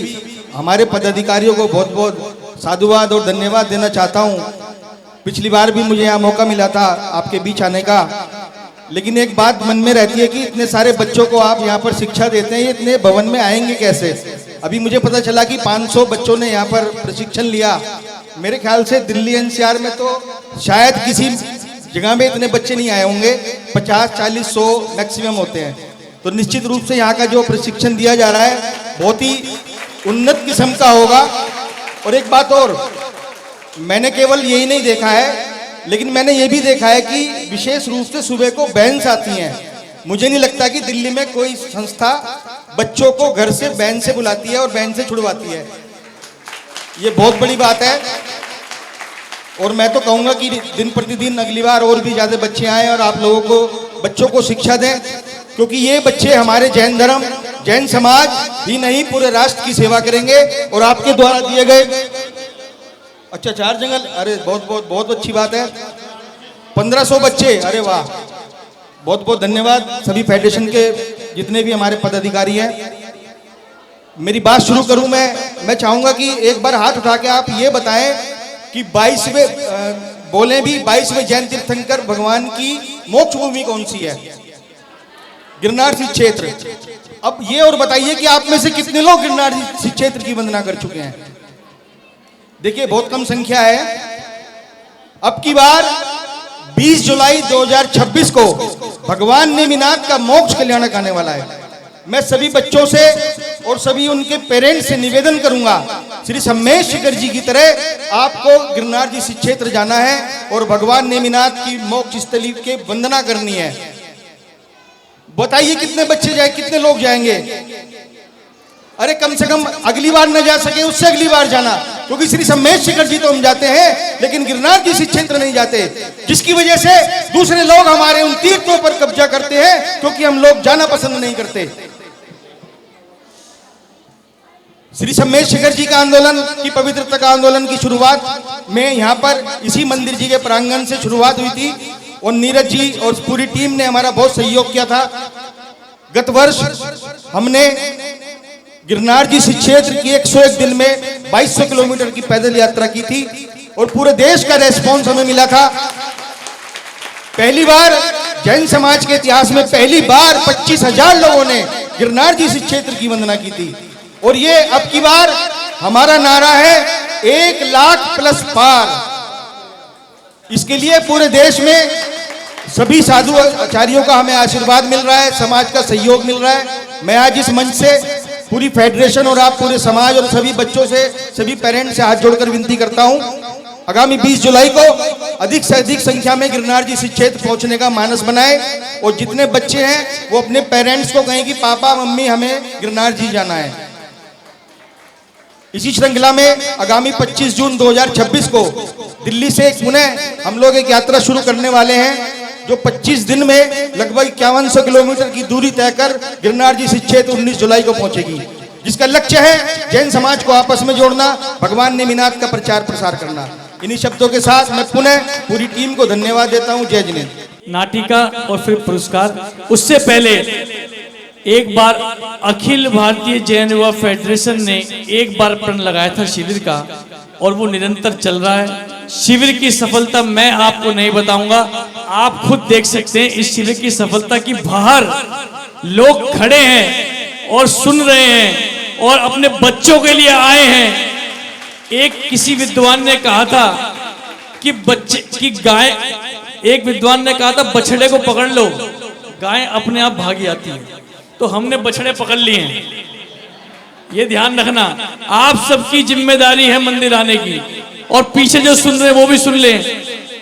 हमारे पदाधिकारियों को बहुत बहुत साधुवाद और धन्यवाद देना चाहता हूं। पिछली बार भी मुझे यहाँ मौका मिला था आपके बीच आने का, लेकिन एक बात मन में रहती है कि इतने सारे बच्चों को आप यहाँ पर शिक्षा देते हैं, ये इतने भवन में आएंगे कैसे। अभी मुझे पता चला कि 500 बच्चों ने यहाँ पर प्रशिक्षण लिया। मेरे ख्याल से दिल्ली एनसीआर में तो शायद किसी जगह में इतने बच्चे नहीं आए होंगे, 50, 40, 100 मैक्सिमम होते हैं। तो निश्चित रूप से यहाँ का जो प्रशिक्षण दिया जा रहा है बहुत ही उन्नत किस्म का होगा। और एक बात और, मैंने केवल यही नहीं देखा है, लेकिन मैंने ये भी देखा है कि विशेष रूप से सुबह को बैंस आती हैं। मुझे नहीं लगता कि दिल्ली में कोई संस्था बच्चों को घर से बैन से बुलाती है और बैन से छुड़वाती है। ये बहुत बड़ी बात है। और मैं तो कहूँगा कि दिन प्रतिदिन अगली बार और भी ज़्यादा बच्चे आएँ और आप लोगों को बच्चों को शिक्षा दें, क्योंकि ये बच्चे हमारे जैन धर्म, जैन समाज ही नहीं पूरे राष्ट्र की सेवा करेंगे। और आपके द्वारा दिए गए, अच्छा 4 जंगल, अरे बहुत बहुत बहुत अच्छी बात है। 1500 बच्चे, अरे वाह, बहुत बहुत धन्यवाद सभी फेडरेशन के जितने भी हमारे पदाधिकारी हैं। मेरी बात शुरू करूं मैं चाहूंगा कि एक बार हाथ उठा के आप ये बताएं कि 22वें बोले भी 22वें जैन तीर्थंकर भगवान की मोक्ष भूमि कौन सी है? गिरनार श्री क्षेत्र। अब ये और बताइए कि आप में से कितने लोग गिरनार श्री क्षेत्र की वंदना कर चुके हैं? देखिए बहुत कम संख्या है। अब की बार 20 जुलाई 2026 को भगवान नेमिनाथ का मोक्ष कल्याणक आने वाला है। मैं सभी बच्चों से और सभी उनके पेरेंट्स से निवेदन करूंगा, श्री सम्मेश शिखर जी की तरह आपको गिरनार जी श्री क्षेत्र जाना है और भगवान नेमिनाथ की मोक्ष स्थली के वंदना करनी है। बताइए कितने बच्चे जाए, कितने लोग जाएंगे? अरे कम से कम अगली बार न जा सके उससे अगली बार जाना, क्योंकि श्री सम्मेश शिखर जी तो हम जाते हैं लेकिन गिरनार जी श्री क्षेत्र नहीं जाते, जिसकी वजह से दूसरे लोग हमारे उन तीर्थों पर कब्जा करते हैं, क्योंकि हम लोग जाना पसंद नहीं करते। श्री सम्मेश शिखर जी का आंदोलन की पवित्रता का आंदोलन की शुरुआत में यहाँ पर इसी मंदिर जी के प्रांगण से शुरुआत हुई थी और नीरज जी और पूरी टीम ने हमारा बहुत सहयोग किया था। गत वर्ष हमने गिरनार जी श्री क्षेत्र की 101 दिन में 2200 किलोमीटर की पैदल यात्रा की थी और पूरे देश का रेस्पॉन्स हमें मिला था। पहली बार जैन समाज के इतिहास में पहली बार 25,000 लोगों ने गिरनार जी श्री क्षेत्र की वंदना की थी। और ये अब की बार हमारा नारा है 1 लाख प्लस पार। इसके लिए पूरे देश में सभी साधु आचार्यों का हमें आशीर्वाद मिल रहा है, समाज का सहयोग मिल रहा है। मैं आज इस मंच से पूरी फेडरेशन और आप पूरे समाज और सभी बच्चों से, सभी पेरेंट्स से हाथ जोड़कर विनती करता हूं, आगामी 20 जुलाई को अधिक से अधिक संख्या में गिरनार जी श्री क्षेत्र पहुंचने का मानस बनाए और जितने बच्चे हैं वो अपने पेरेंट्स को कहें कि पापा मम्मी हमें गिरनार जी जाना है। इसी श्रृंखला में आगामी 25 जून 2026 को दिल्ली से पुनः हम लोग एक यात्रा शुरू करने वाले हैं, जो 25 दिन में लगभग 5100 किलोमीटर की दूरी तय कर गिरनार जी श्री क्षेत्र 19 जुलाई को पहुंचेगी, जिसका लक्ष्य है जैन समाज को आपस में जोड़ना, भगवान नेमिनाथ का प्रचार प्रसार करना। इन्हीं शब्दों के साथ मैं पुनः पूरी टीम को धन्यवाद देता हूं। जय जिनेन्द्र। नाटिका और फिर पुरस्कार। उससे पहले एक बार अखिल भारतीय जैन युवा फेडरेशन ने एक बार प्रण लगाया था शिविर का, और वो निरंतर चल रहा है। शिविर की सफलता मैं आपको नहीं बताऊंगा, आप खुद देख सकते हैं इस शिविर की सफलता की। बाहर लोग खड़े हैं और सुन रहे हैं और अपने बच्चों के लिए आए हैं। एक किसी विद्वान ने कहा था कि बच्चे की गाय, एक विद्वान ने कहा था बछड़े को पकड़ लो, गाय अपने आप भागी आती है। तो हमने बछड़े पकड़ लिए हैं, ये ध्यान रखना। आप सबकी जिम्मेदारी है मंदिर आने की, और पीछे जो सुन रहे हैं वो भी सुन लें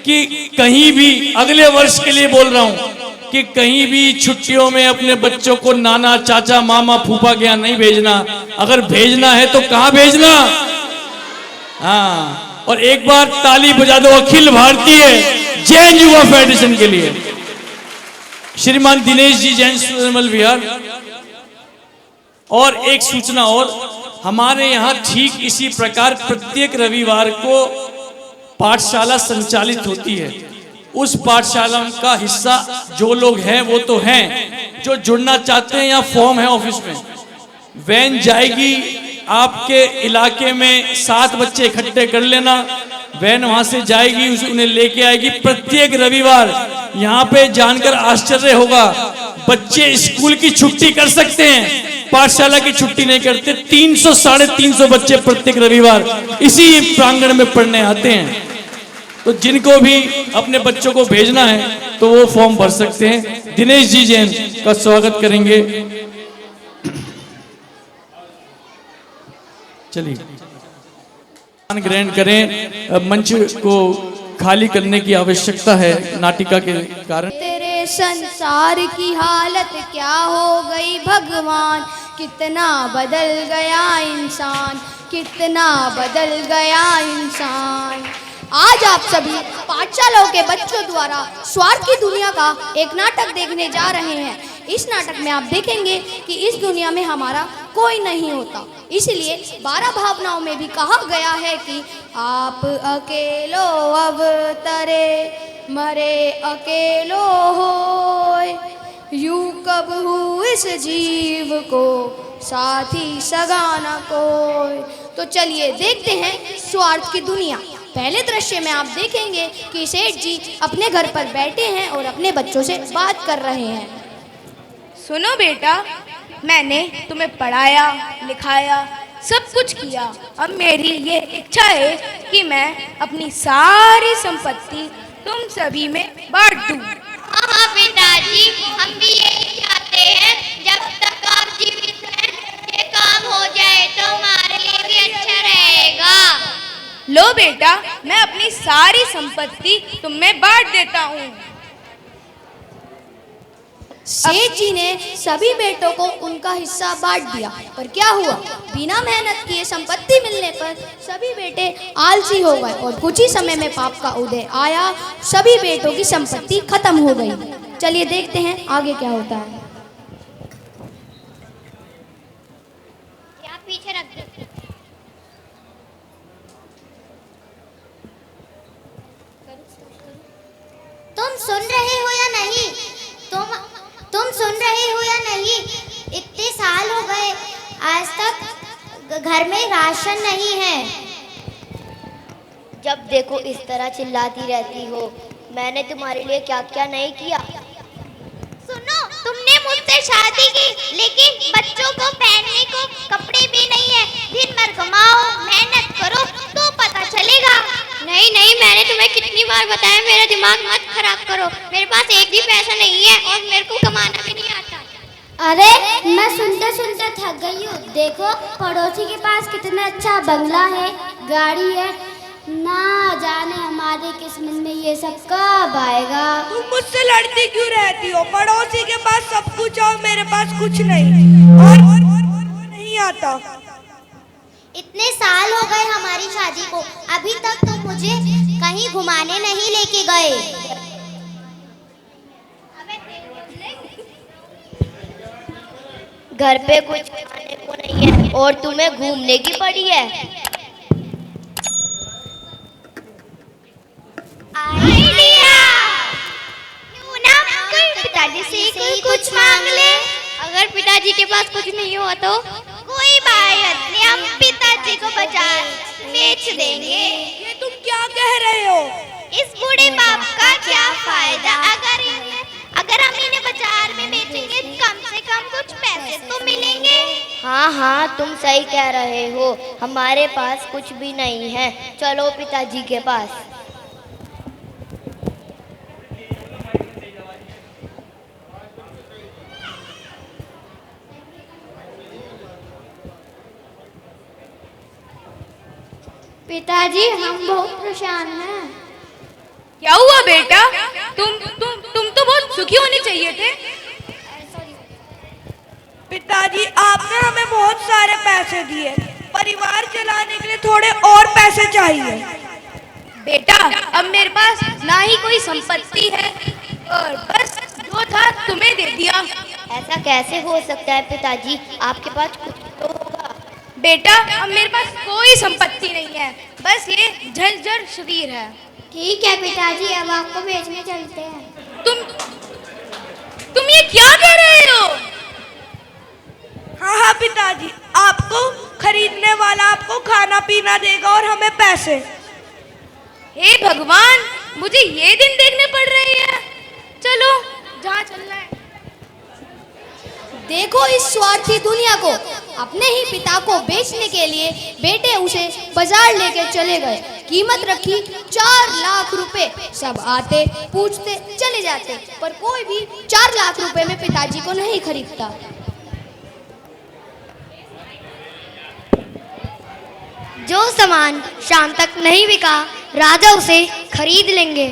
कि कहीं भी, अगले वर्ष के लिए बोल रहा हूं कि कहीं भी छुट्टियों में अपने बच्चों को नाना, चाचा, मामा, फूफा के यहाँ नहीं भेजना। अगर भेजना है तो कहाँ भेजना? हाँ, और एक बार ताली बजा दो अखिल भारतीय जैन युवा फेडरेशन के लिए। श्रीमान दिनेश जी, जैन सुरमल विहार। और एक सूचना और, हमारे यहाँ ठीक इसी प्रकार प्रत्येक रविवार को पाठशाला संचालित होती है। उस पाठशाला का हिस्सा जो लोग हैं वो तो हैं, जो जुड़ना चाहते हैं यहाँ फॉर्म है ऑफिस में। वैन जाएगी आपके इलाके में, 7 बच्चे इकट्ठे कर लेना, वैन वहां से जाएगी, उन्हें लेके आएगी। प्रत्येक रविवार यहाँ पे जानकर आश्चर्य होगा, बच्चे स्कूल की छुट्टी कर सकते हैं, पाठशाला की छुट्टी नहीं करते। 300 साढ़े 300 बच्चे प्रत्येक रविवार इसी प्रांगण में पढ़ने आते हैं। तो जिनको भी अपने बच्चों को भेजना है तो वो फॉर्म भर सकते हैं। दिनेश जी जैन का स्वागत करेंगे। चलिए ग्रहण करें, मंच को खाली करने की आवश्यकता है नाटिका के कारण। तेरे संसार की हालत क्या हो गई भगवान, कितना बदल गया इंसान, कितना बदल गया इंसान। आज आप सभी पाठशालाओं के बच्चों द्वारा स्वार्थ की दुनिया का एक नाटक देखने जा रहे हैं। इस नाटक में आप देखेंगे कि इस दुनिया में हमारा कोई नहीं होता, इसलिए 12 भावनाओं में भी कहा गया है कि आप अकेलो अवतरे मरे अकेलो होय, यूं कब हूँ इस जीव को साथी सगाना कोई। तो चलिए देखते हैं स्वार्थ की दुनिया। पहले दृश्य में आप देखेंगे कि सेठ जी अपने घर पर बैठे हैं और अपने बच्चों से बात कर रहे हैं। सुनो बेटा, मैंने तुम्हें पढ़ाया लिखाया सब कुछ किया। अब मेरी ये इच्छा है कि मैं अपनी सारी संपत्ति तुम सभी में बांट दूं। हाँ पिताजी, हम भी यही चाहते हैं। जब तक आप जीवित हैं ये काम हो जाए तो हमारे लिए भी अच्छा रहेगा। लो बेटा, मैं अपनी सारी संपत्ति तुम में बांट देता हूँ। सेठ जी ने सभी बेटों को उनका हिस्सा बांट दिया, पर क्या हुआ? बिना मेहनत किए संपत्ति मिलने पर सभी बेटे आलसी हो गए और कुछ ही समय में पाप का उदय आया। सभी बेटों की संपत्ति खत्म हो गई। चलिए देखते हैं आगे क्या होता है। आप पीछे रख दो। तुम सुन रहे हो या नहीं? तुम सुन रहे हो या नहीं? इतने साल हो गए, आज तक घर में राशन नहीं है। जब देखो इस तरह चिल्लाती रहती हो। मैंने तुम्हारे लिए क्या क्या नहीं किया। सुनो, तुमने मुझसे शादी की, लेकिन बच्चों को पहनने को कपड़े भी नहीं है। दिन भर कमाओ, मेहनत करो तो पता चलेगा। नहीं नहीं, मैंने तुम्हें कितनी बार बताया मेरा दिमाग मत खराब करो। मेरे पास एक भी पैसा नहीं है और मेरे को कमाना भी नहीं आता। अरे मैं सुनते सुनते थक गई हूँ। देखो पड़ोसी के पास कितना अच्छा बंगला है, गाड़ी है। ना जाने हमारी किस्मत में ये सब कब आएगा। तुम मुझसे लड़ती क्यों रहती हो? पड़ोसी के पास सब कुछ और मेरे पास कुछ नहीं, और नहीं आता। इतने साल हो गए हमारी शादी को, अभी तक तुम मुझे कहीं घुमाने नहीं लेके गए। घर पे कुछ खाने को नहीं है और तुम्हें घूमने की पड़ी है। आइडिया! क्यों ना पिताजी से कुछ मांग ले। अगर पिताजी के पास कुछ नहीं हुआ तो? कोई बात नहीं, हम पिताजी को बाजार बेच देंगे। ये तुम क्या कह रहे हो? इस बूढ़े बाप का क्या फायदा? अगर हम इन्हें बाजार में बेचेंगे कम से कम कुछ पैसे तो मिलेंगे। हाँ हाँ, तुम सही कह रहे हो, हमारे पास कुछ भी नहीं है। चलो पिताजी के पास। पिताजी हम बहुत परेशान हैं। क्या हुआ बेटा? तुम तो बहुत सुखी होने चाहिए थे। पिताजी आपने हमें बहुत सारे पैसे दिए, परिवार चलाने के लिए थोड़े और पैसे चाहिए। बेटा अब मेरे पास ना ही कोई संपत्ति है और बस जो था तुम्हें दे दिया। ऐसा कैसे हो सकता है पिताजी, आपके पास कुछ तो होगा। बेटा अब मेरे पास कोई संपत्ति नहीं है, बस ये झरझर शरीर है। ठीक है पिताजी, अब आपको बेचने चलते हैं। तुम ये क्या कह रहे हो? हाँ हाँ पिताजी, आपको खरीदने वाला आपको खाना पीना देगा और हमें पैसे। हे भगवान, मुझे ये दिन देखने पड़ रहे हैं। चलो जहाँ चलना है। देखो इस स्वार्थी दुनिया को, अपने ही पिता को बेचने के लिए बेटे उसे बाजार लेके चले गए। कीमत रखी 4 लाख रुपए। सब आते पूछते चले जाते, पर कोई भी 4 लाख रुपए में पिताजी को नहीं खरीदता। जो सामान शाम तक नहीं बिका, राजा उसे खरीद लेंगे।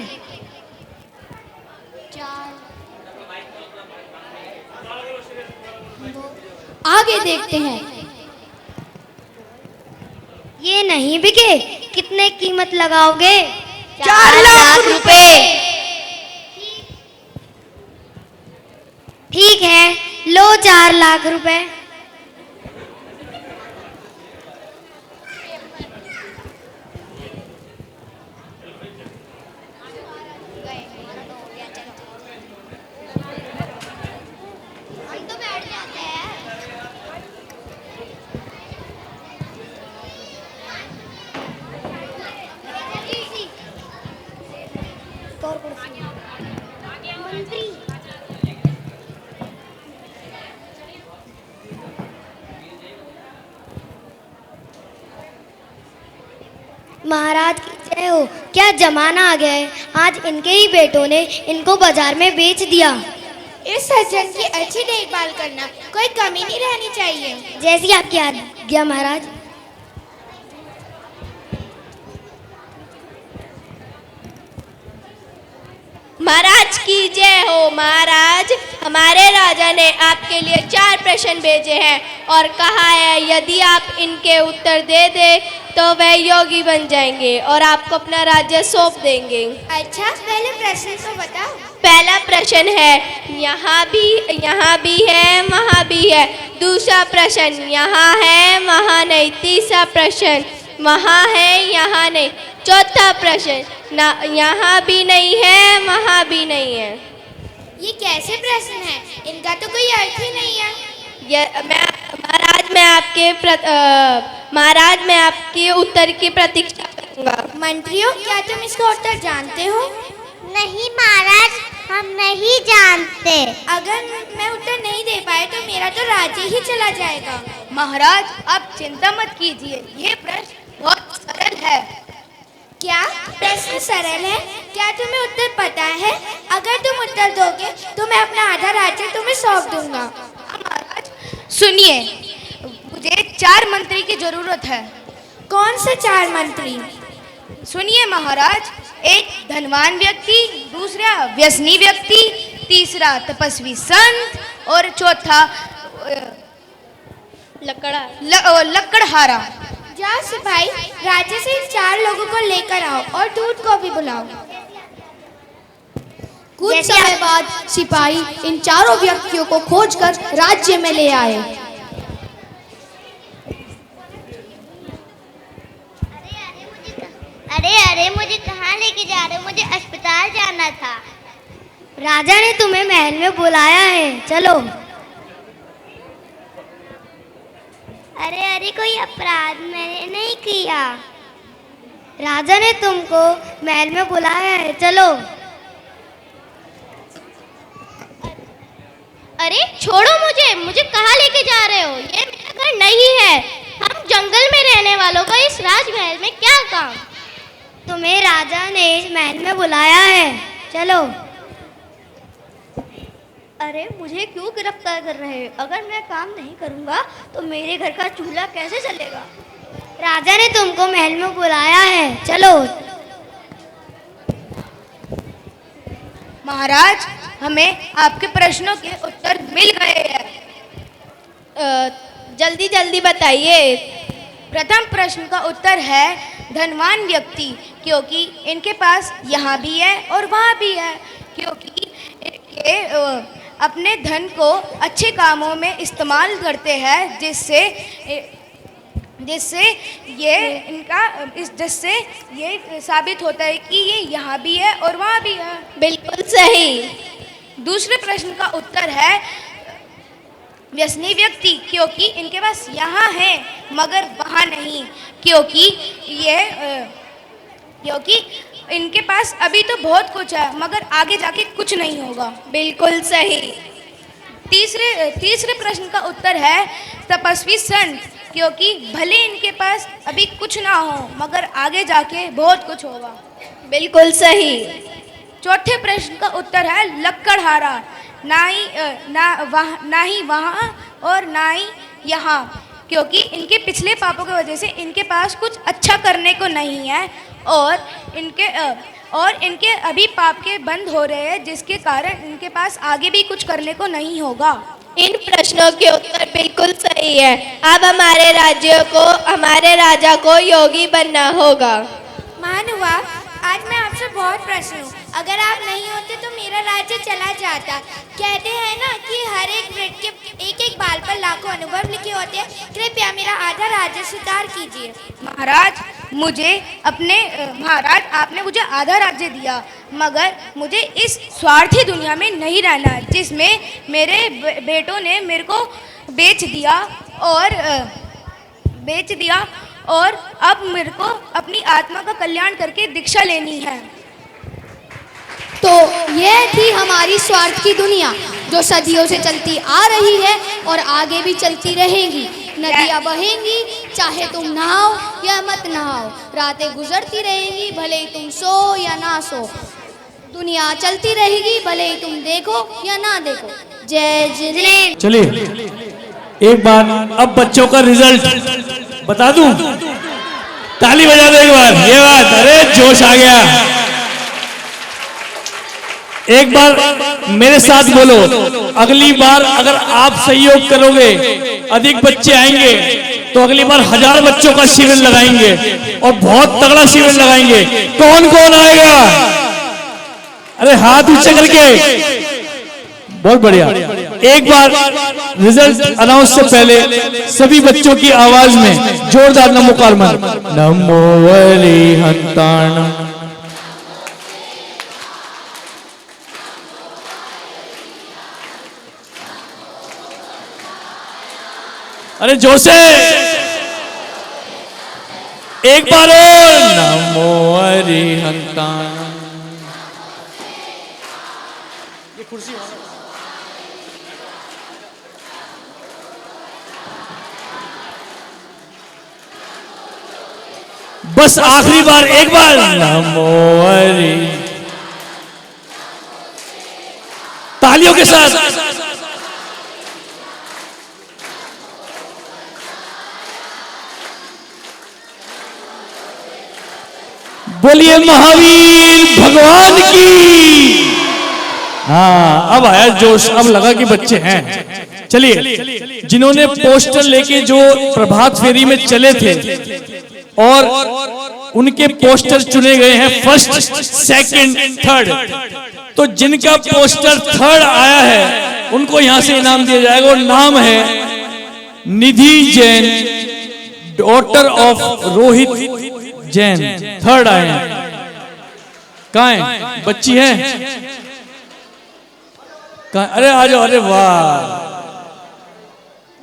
आगे देखते हैं। ये नहीं बिके, कितने कीमत लगाओगे? 4 लाख रुपए। ठीक है, लो 4 लाख रुपए। महाराज की जय हो। क्या जमाना आ गया है, आज इनके ही बेटों ने इनको बाजार में बेच दिया। इस सज्जन की अच्छी देखभाल करना, कोई कमी नहीं रहनी चाहिए। जैसी आपकी आज्ञा महाराज। महाराज की जय हो। महाराज, हमारे राजा ने आपके लिए 4 प्रश्न भेजे हैं और कहा है यदि आप इनके उत्तर दे दे तो वह योगी बन जाएंगे और आपको अपना राज्य सौंप देंगे। अच्छा, पहले प्रश्न तो बताओ। पहला प्रश्न है यहाँ भी है वहाँ भी है। दूसरा प्रश्न यहाँ है वहाँ नहीं। तीसरा प्रश्न वहाँ है यहाँ नहीं। चौथा प्रश्न ना यहाँ भी नहीं है वहाँ भी नहीं है। ये कैसे प्रश्न है? इनका तो कोई अर्थ ही नहीं है। महाराज मैं आपके उत्तर की प्रतीक्षा करूंगा। मंत्रियों, क्या तुम इसका उत्तर जानते हो? नहीं महाराज, हम नहीं जानते। अगर मैं उत्तर नहीं दे पाए तो मेरा तो राज्य ही चला जाएगा। महाराज आप चिंता मत कीजिए, ये प्रश्न बहुत सरल है। क्या प्रश्न सरल है? क्या तुम्हें उत्तर पता है? अगर तुम उत्तर दोगे तो मैं अपना आधा राज्य तुम्हें सौंप दूंगा। महाराज सुनिए, मुझे 4 मंत्री की जरूरत है। कौन से 4 मंत्री? सुनिए महाराज, एक धनवान व्यक्ति, दूसरा व्यसनी व्यक्ति, तीसरा तपस्वी संत और चौथा लकड़हारा। जाओ सिपाही, राज्य से इन 4 लोगों को लेकर आओ और दूत को भी बुलाओ। कुछ समय बाद सिपाही इन 4 व्यक्तियों को खोजकर राज्य में ले आए। अरे मुझे कहाँ लेके जा रहे हो? मुझे अस्पताल जाना था। राजा ने तुम्हें महल में बुलाया है, चलो। अरे अरे कोई अपराध मैंने नहीं किया। राजा ने तुमको महल में बुलाया है, चलो। अरे छोड़ो मुझे, मुझे कहाँ लेके जा रहे हो? ये मेरा घर नहीं है। हम जंगल में रहने वालों का इस राजमहल में क्या काम? तुम्हें राजा ने इस महल में बुलाया है, चलो। अरे मुझे क्यों गिरफ्तार कर रहे हो? अगर मैं काम नहीं करूँगा तो मेरे घर का चूल्हा कैसे चलेगा? राजा ने तुमको महल में बुलाया है, चलो। महाराज, हमें आपके प्रश्नों के उत्तर मिल गए हैं। जल्दी जल्दी बताइए। प्रथम प्रश्न का उत्तर है धनवान व्यक्ति, क्योंकि इनके पास यहाँ भी है और वहाँ भी है, क्योंकि ये अपने धन को अच्छे कामों में इस्तेमाल करते हैं, जिससे ये साबित होता है कि ये यहाँ भी है और वहाँ भी है। बिल्कुल सही। दूसरे प्रश्न का उत्तर है व्यसनी व्यक्ति, क्योंकि इनके पास यहाँ है मगर वहाँ नहीं, क्योंकि इनके पास अभी तो बहुत कुछ है मगर आगे जाके कुछ नहीं होगा। बिल्कुल सही। तीसरे प्रश्न का उत्तर है तपस्वी संत, क्योंकि भले इनके पास अभी कुछ ना हो मगर आगे जाके बहुत कुछ होगा। बिल्कुल सही। चौथे प्रश्न का उत्तर है लक्कड़हारा, ना ही वहाँ और ना ही यहाँ, क्योंकि इनके पिछले पापों की वजह से इनके पास कुछ अच्छा करने को नहीं है और इनके अभी पाप के बंद हो रहे हैं, जिसके कारण इनके पास आगे भी कुछ करने को नहीं होगा। इन प्रश्नों के उत्तर बिल्कुल सही है। अब हमारे हमारे राजा को योगी बनना होगा। महानुभा, आज मैं आपसे बहुत प्रश्न हूँ। अगर आप नहीं होते तो मेरा राज्य चला जाता। कहते हैं ना कि हर एक वृक्ष के एक एक बाल पर लाखों अनुभव लिखे होते हैं। कृपया मेरा आधा राज्य स्वीकार कीजिए। महाराज, आपने मुझे आधा राज्य दिया, मगर मुझे इस स्वार्थी दुनिया में नहीं रहना है, जिसमें मेरे बेटों ने मेरे को बेच दिया और अब मेरे को अपनी आत्मा का कल्याण करके दीक्षा लेनी है। तो यह थी हमारी स्वार्थ की दुनिया, जो सदियों से चलती आ रही है और आगे भी चलती रहेगी। नदियाँ बहेंगी, चाहे तुम नहाओ या मत नहाओ। रातें गुजरती रहेंगी, भले ही तुम सो या ना सो। दुनिया चलती रहेगी, भले ही तुम देखो या ना देखो। जय जिनेंद्र। चलिए एक बार अब बच्चों का रिजल्ट बता दूं। ताली बजा दो एक बार। ये बात, अरे जोश आ गया। एक बार मेरे साथ बोलो, अगली बार अगर आप सहयोग करोगे, अधिक बच्चे आएंगे तो अगली बार 1000 बच्चों का शिविर लगाएंगे और बहुत तगड़ा शिविर लगाएंगे। कौन कौन आएगा? अरे हाथ ऊंचे करके। बहुत बढ़िया। एक बार रिजल्ट अनाउंस से पहले सभी बच्चों की आवाज में जोरदार नमो कारमन। नमो अरिहंताण। अरे जोर से एक बार और। नमो अरिहंताण। ये कुर्सी बस आखिरी बार, एक बार। नमो हरि। तालियों के साथ। बोलिए महावीर भगवान की। हाँ, अब आया जोश, अब लगा कि बच्चे हैं। चलिए, जिन्होंने पोस्टर लेके जो प्रभात फेरी में चले थे और उनके पोस्टर चुने गए हैं फर्स्ट, सेकंड, थर्ड। तो जिनका पोस्टर थर्ड आया है उनको यहां से इनाम दिया जाएगा और नाम है Nidhi Jain, daughter of Rohit Jain. Third आए हैं। कहाँ है? बच्ची है? कहाँ? अरे आ जाओ। अरे वाह,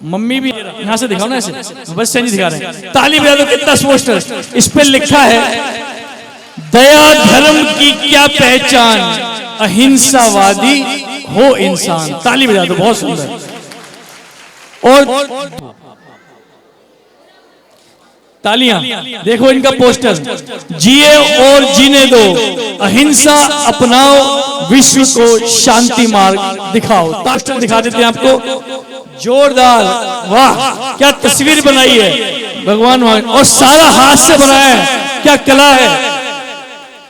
मम्मी भी यहाँ से दिखाओ ना, ऐसे बस से नहीं दिखा रहे हैं। ताली बजा दो, कितना पोस्टर, इस पे लिखा है दया धर्म की क्या पहचान, अहिंसावादी हो इंसान। ताली बजा दो, बहुत सुंदर। और तालियां देखो इनका पोस्टर, जिए और जीने दो, अहिंसा अपनाओ, विश्व को शांति मार्ग दिखाओ। पोस्टर दिखा देते हैं आपको, जोरदार, वाह क्या तस्वीर बनाई है भगवान, और सारा हाथ से बनाया है, क्या कला है।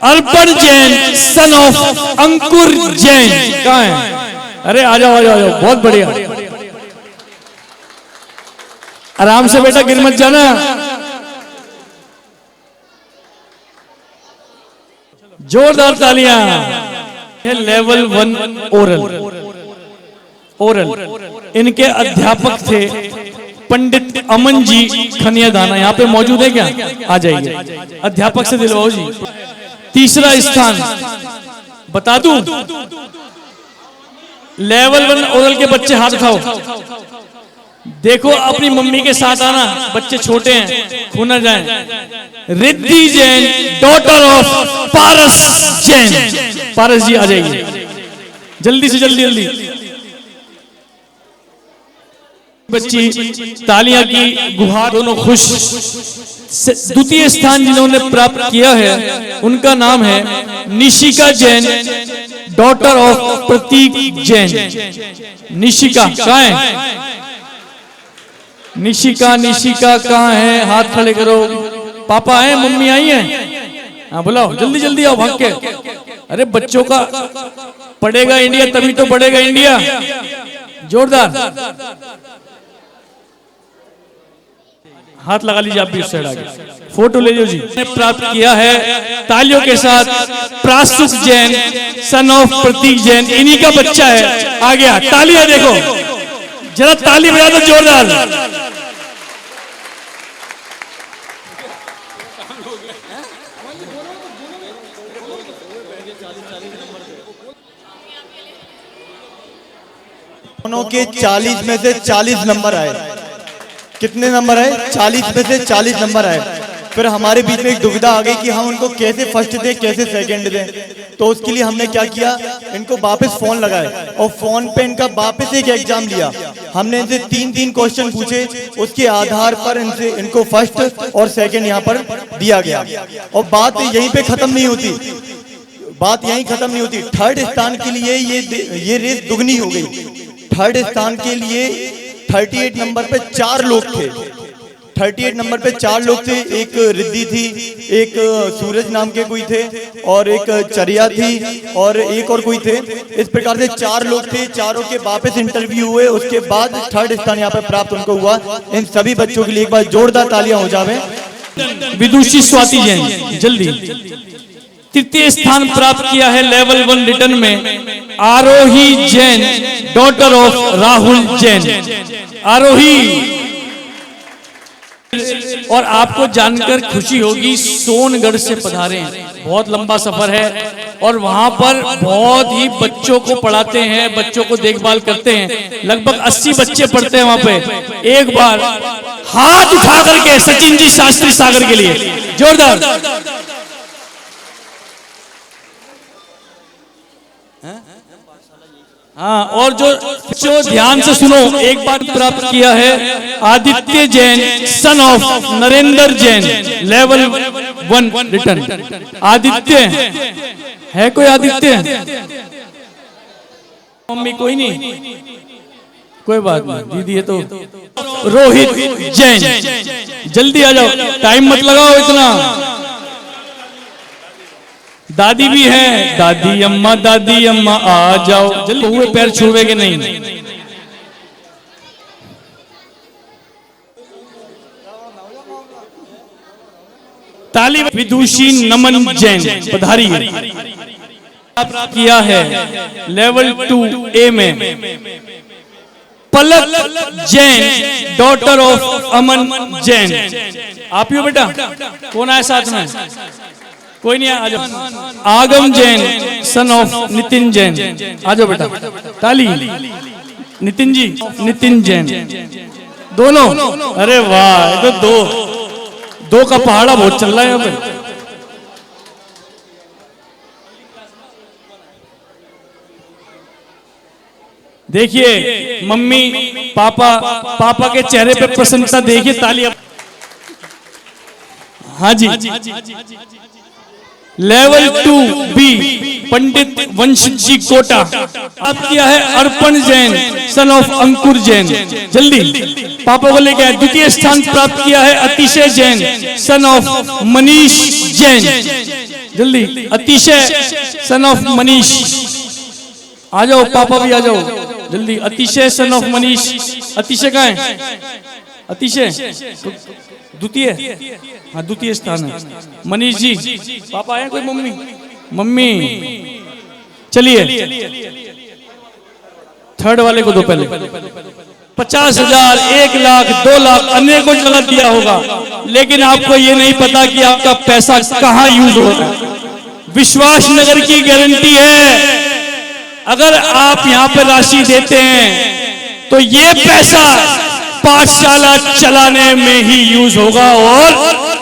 अर्पण जैन सन ऑफ अंकुर जैन कहाँ है? अरे आ जाओ आ जाओ आ जाओ, बहुत बढ़िया। आराम से बेटा, गिर मत जाना। जोरदार तालियां। लेवल 1 ओरल इनके अध्यापक थे पंडित अमन जी खनियादाना, यहाँ पे मौजूद है क्या? आ जाइए, अध्यापक से दिलवाओ जी। तीसरा स्थान बता दूं, लेवल 1 ओरल के बच्चे हाथ उठाओ। देखो अपनी मम्मी के साथ आना, बच्चे छोटे हैं, खो न जाए। Riddhi Jain, daughter of Paras Jain. पारस जी आ जाइए जल्दी से जल्दी जल्दी। बच्ची तालियां की गुहार, दोनों खुश। द्वितीय स्थान जिन्होंने प्राप्त किया है उनका नाम है निशिका जैन, डॉटर ऑफ प्रतीक जैन। निशिका कहाँ है? निशिका निशिका कहाँ है? हाथ खड़े करो। पापा आए, मम्मी आई है? हाँ बुलाओ, जल्दी जल्दी आओ भाग के। अरे बच्चों का पढ़ेगा इंडिया तभी तो बढ़ेगा इंडिया। जोरदार हाथ लगा लीजिए आप भी उस साइड आगे। फोटो ले लो जी। ने प्राप्त किया है तालियों के साथ प्रासुक जैन, सन ऑफ प्रतीक जैन, इन्हीं का बच्चा है। आ गया, तालियां देखो जरा, ताली बजा दो जोरदार। दोनों के 40 में से 40 नंबर आए। कितने नंबर आए? 40 में से 40 नंबर आए। फिर हमारे बीच में एक दुविधा आ गई कि हम उनको कैसे फर्स्ट दें, कैसे सेकंड दें। तो उसके लिए हमने क्या किया, इनको वापस फोन लगाए और फोन पे इनका वापस एक एग्जाम लिया। हमने इनसे 3 क्वेश्चन पूछे, उसके आधार पर इनको फर्स्ट और सेकंड यहाँ पर दिया गया। और बात यहीं पे खत्म नहीं होती, बात यहीं खत्म नहीं होती। थर्ड स्थान के लिए ये रेस दुगनी हो गई। थर्ड स्थान के लिए 38 नंबर पे 4 लोग थे। 38 नंबर पे 4 लोग थे। एक रिद्धि थी, एक सूरज नाम के कोई थे, और एक चरिया थी, और एक और कोई थे। इस प्रकार से 4 लोग थे। चारों के वापस इंटरव्यू हुए, उसके बाद थर्ड स्थान यहाँ पे प्राप्त उनको हुआ। इन सभी बच्चों के लिए एक बार जोरदार तालियां हो जावे। विदुषी स्वाति जैन जल्दी। तृतीय स्थान प्राप्त किया है लेवल 1 रिटर्न में आरोही जैन, डॉटर ऑफ राहुल जैन। आरोही, और आपको जानकर खुशी होगी सोनगढ़ से पधारे हैं। बहुत लंबा सफर है और वहां पर बहुत ही बच्चों को पढ़ाते हैं, बच्चों को देखभाल करते हैं। लगभग 80 बच्चे पढ़ते हैं वहां पे। एक बार हाथ उठा करके सचिन जी शास्त्री सागर के लिए जोरदार। हाँ, और जो ध्यान से सुनो, एक बार प्राप्त किया है Aditya Jain, son of Narendra Jain, level 1 return. Aditya है कोई? आदित्य मम्मी कोई नहीं, कोई बात नहीं, दीदी है तो। रोहित जैन जल्दी आ जाओ, टाइम मत लगाओ इतना। दादी भी है, दादी अम्मा आ जाओ जल्दी। हुए पैर छुएगे नहीं। ताली। विदुषी नमन जैन पधारी किया है लेवल 2A में। पलक जैन, डॉटर ऑफ अमन जैन। आप ही हो बेटा? कौन आया साथ में? कोई नहीं, आ जाओ। आगम जैन, सन ऑफ नितिन जैन। आ जाओ बेटा, ताली। नितिन जी, नितिन जैन। दोनों? अरे वाह, ये तो दो का पहाड़ा बहुत चल रहा है यहाँ पे। देखिए मम्मी पापा के चेहरे पे प्रसन्नता देखिए, तालियां। हाँ जी, लेवल 2B पंडित वंशजी कोटा अब किया है अर्पण जैन सन ऑफ अंकुर जैन। जल्दी पापा को लेके आए। द्वितीय स्थान प्राप्त किया है अतिशय जैन सन ऑफ मनीष जैन। जल्दी अतिशय सन ऑफ मनीष, आ जाओ पापा भी आ जाओ जल्दी। अतिशय सन ऑफ मनीष, अतिशय कहाँ है? अतिशय द्वितीय, हाँ द्वितीय स्थान है। मनीष जी पापा आए? कोई मम्मी चलिए थर्ड वाले को दो पहले। 50,000, 1 लाख, 2 लाख अनेकों जगह दिया होगा, लेकिन आपको ये नहीं पता कि आपका पैसा कहाँ यूज हो रहा है। विश्वास नगर की गारंटी है, अगर आप यहाँ पे राशि देते हैं तो ये पैसा पाठशाला चलाने में ही यूज होगा और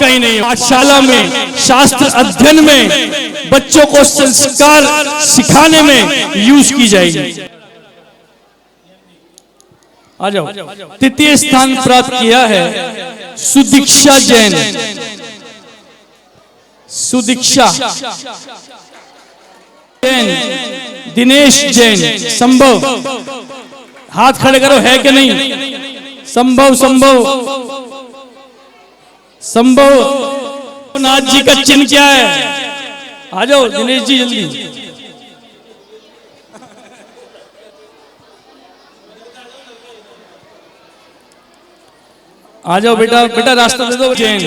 कहीं नहीं। पाठशाला में, शास्त्र अध्ययन में, बच्चों को संस्कार सिखाने में यूज की जाएगी। आ जाओ। तृतीय स्थान प्राप्त किया है सुदीक्षा जैन। सुदीक्षा जैन, दिनेश जैन। संभव, हाथ खड़े करो, है कि नहीं? संभव नाथ जी का चिन्ह क्या है? आ जाओ दिनेश जी जल्दी। आ जाओ बेटा रास्ता दे दो। जैन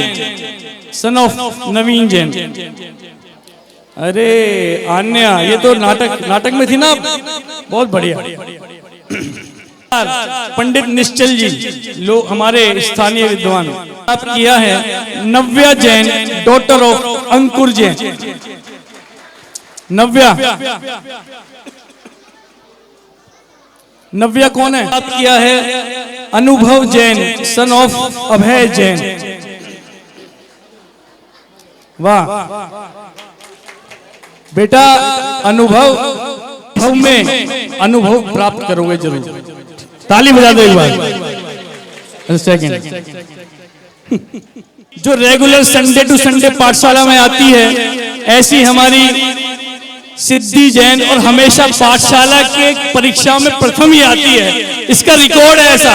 सन ऑफ नवीन जैन। अरे आन्या, ये तो नाटक में थी ना, बहुत बढ़िया। पंडित निश्चल जी, लोग हमारे स्थानीय विद्वान। आप किया है नव्या जैन, डॉटर ऑफ अंकुर जैन। नव्या कौन है? आप किया है अनुभव जैन सन ऑफ अभय जैन। वाह बेटा, अनुभव में अनुभव प्राप्त करोगे जरूर। ताली बजा दो एक बार। सेकंड, जो रेगुलर संडे टू संडे पाठशाला में आती है, ऐसी हमारी सिद्धि जैन, और हमेशा पाठशाला के परीक्षा में प्रथम ही आती है। इसका रिकॉर्ड है ऐसा,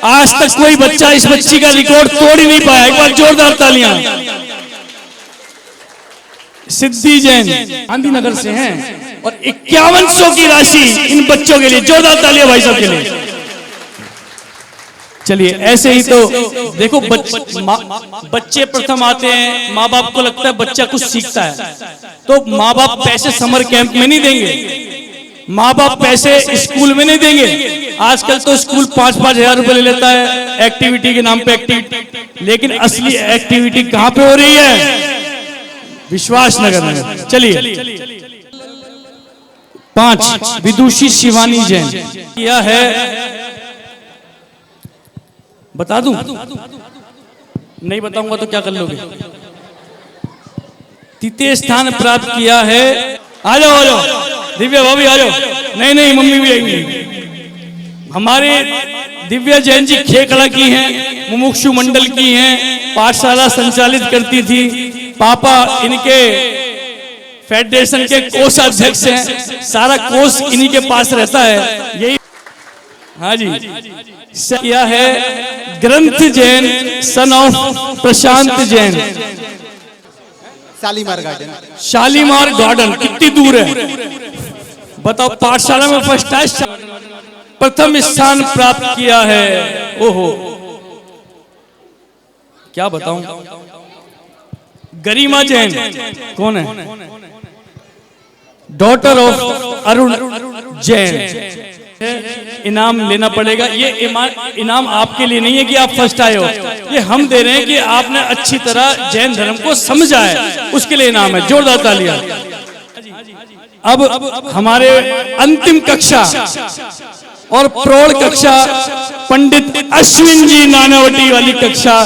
आज तक कोई बच्चा इस बच्ची का रिकॉर्ड तोड़ ही नहीं पाया। एक बार जोरदार तालियां। सिद्धि जैन गांधीनगर से हैं और 5100 की राशि इन बच्चों के लिए। जोरदार तालियां भाई साहब के लिए। चलिए ऐसे ही तो देखो, बच्चे प्रथम आते हैं, माँ बाप को लगता है बच्चा कुछ सीखता है, तो माँ बाप पैसे समर कैंप में नहीं देंगे, माँ बाप पैसे स्कूल में नहीं देंगे। आजकल तो स्कूल 5-5 हजार रुपए ले लेता है एक्टिविटी के नाम पे एक्टिविटी, लेकिन असली एक्टिविटी कहाँ पे हो रही है? विश्वास नगर में। चलिए 5 विदुषी शिवानी जैन किया है। बता दूं? नहीं बताऊंगा तो क्या कर लोगे? तृतीय स्थान प्राप्त किया है। आ जाओ दिव्या भाभी आ जाओ। नहीं मम्मी भी आएंगी। हमारे दिव्या जैन जी खेकड़ा की हैं, मुमुक्षु मंडल की हैं, पाठशाला संचालित करती थी। पापा इनके फेडरेशन के कोषाध्यक्ष हैं, सारा कोष इन्हीं के पास रहता है। यही हाँ जी किया है ग्रंथ Jain son of Prashant Jain. Shalimar garden कितनी दूर है बताओ? पाठशाला में फर्स्ट क्लास प्रथम स्थान प्राप्त किया है। ओहो क्या बताऊं? गरिमा जैन कौन है? Daughter of Arun Jain. इनाम लेना पड़ेगा। ये इनाम आपके लिए नहीं है कि आप फर्स्ट आए हो, ये हम दे रहे हैं कि आपने अच्छी तरह जैन धर्म को समझा है, उसके लिए इनाम है। जोरदार तालियां। अब हमारे अंतिम कक्षा और प्रौढ़ कक्षा पंडित अश्विन जी नानावटी वाली कक्षा।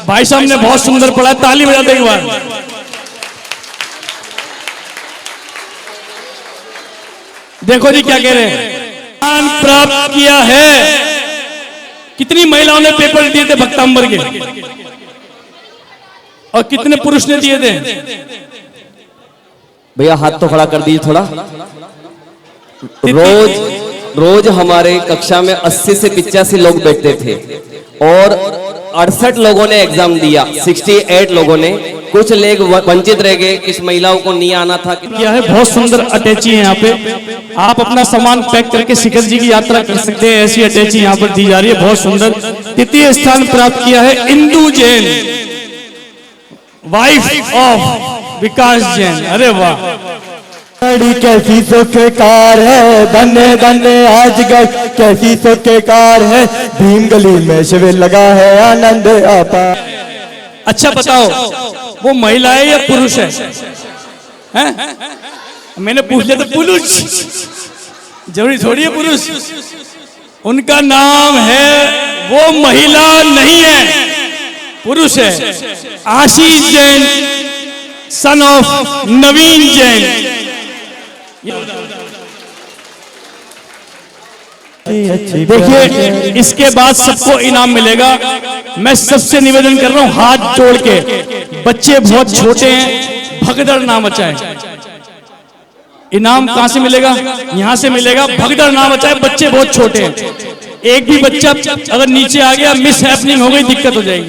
भाई साहब ने बहुत सुंदर पढ़ा, ताली बजा दो एक बार। देखो जी क्या कह रहे हैं, ज्ञान प्राप्त किया है। कितनी महिलाओं ने पेपर दिए थे भक्तांबर के, और कितने पुरुष ने दिए थे? भैया हाथ तो खड़ा कर दीजिए थोड़ा। रोज हमारे कक्षा में 80 से 85 लोग बैठते थे और 68 लोगों ने एग्जाम दिया, 68 लोगों ने। कुछ लोग वंचित रह गए, किस महिलाओं को नहीं आना था। क्या है, बहुत सुंदर अटैची है यहाँ पे। आप अपना सामान पैक करके शिखर जी की यात्रा कर सकते हैं। ऐसी अटैची यहाँ पर दी जा रही है, बहुत सुंदर। तृतीय स्थान प्राप्त किया है इंदु जैन, वाइफ ऑफ विकास जैन। अरे वाह, कैसी सुखकार है, धन्य धन्य आजकल कैसी सुखकार है। भीम गली में शिविर लगा है, आनंद आता। अच्छा बताओ, वो महिला है या पुरुष है? हैं? मैंने पूछ लिया तो पुरुष, जरूरी थोड़ी है पुरुष। उनका नाम है, वो महिला नहीं है, पुरुष है। आशीष जैन, सन ऑफ नवीन जैन। देखिए, इसके बाद सबको इनाम मिलेगा। मैं सबसे निवेदन कर रहा हूं हाथ जोड़ के, बच्चे बहुत छोटे हैं, भगदड़ ना मचाएं। इनाम कहां से मिलेगा? यहां से मिलेगा। भगदड़ ना मचाएं, बच्चे बहुत छोटे हैं। एक भी बच्चा अगर नीचे आ गया, मिस हैपनिंग हो गई, दिक्कत हो जाएगी।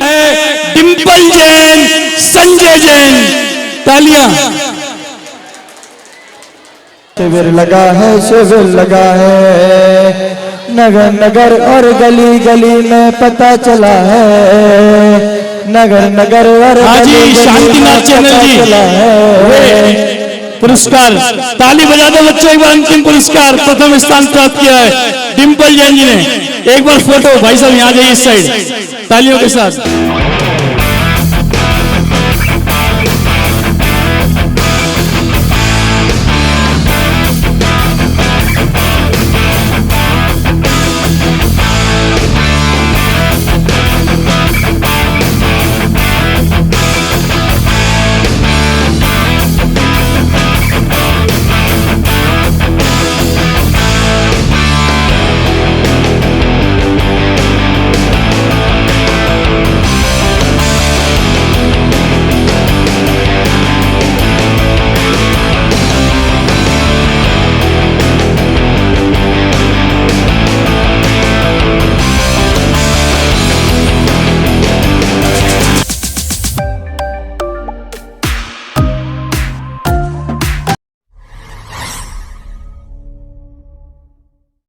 डिंपल जैन, संजय जैन, तालियां। शिविर लगा है, शिविर लगा है, नगर नगर और गली गली में पता चला है। नगर नगर और गली शांतिनाथ चैनल जी पुरस्कार, ताली बजा दो बच्चों एक बार। अंतिम पुरस्कार प्रथम स्थान प्राप्त किया है डिंपल जैन जी ने। एक बार फोटो, भाई साहब यहाँ जाइए इस साइड, तालियों के साथ।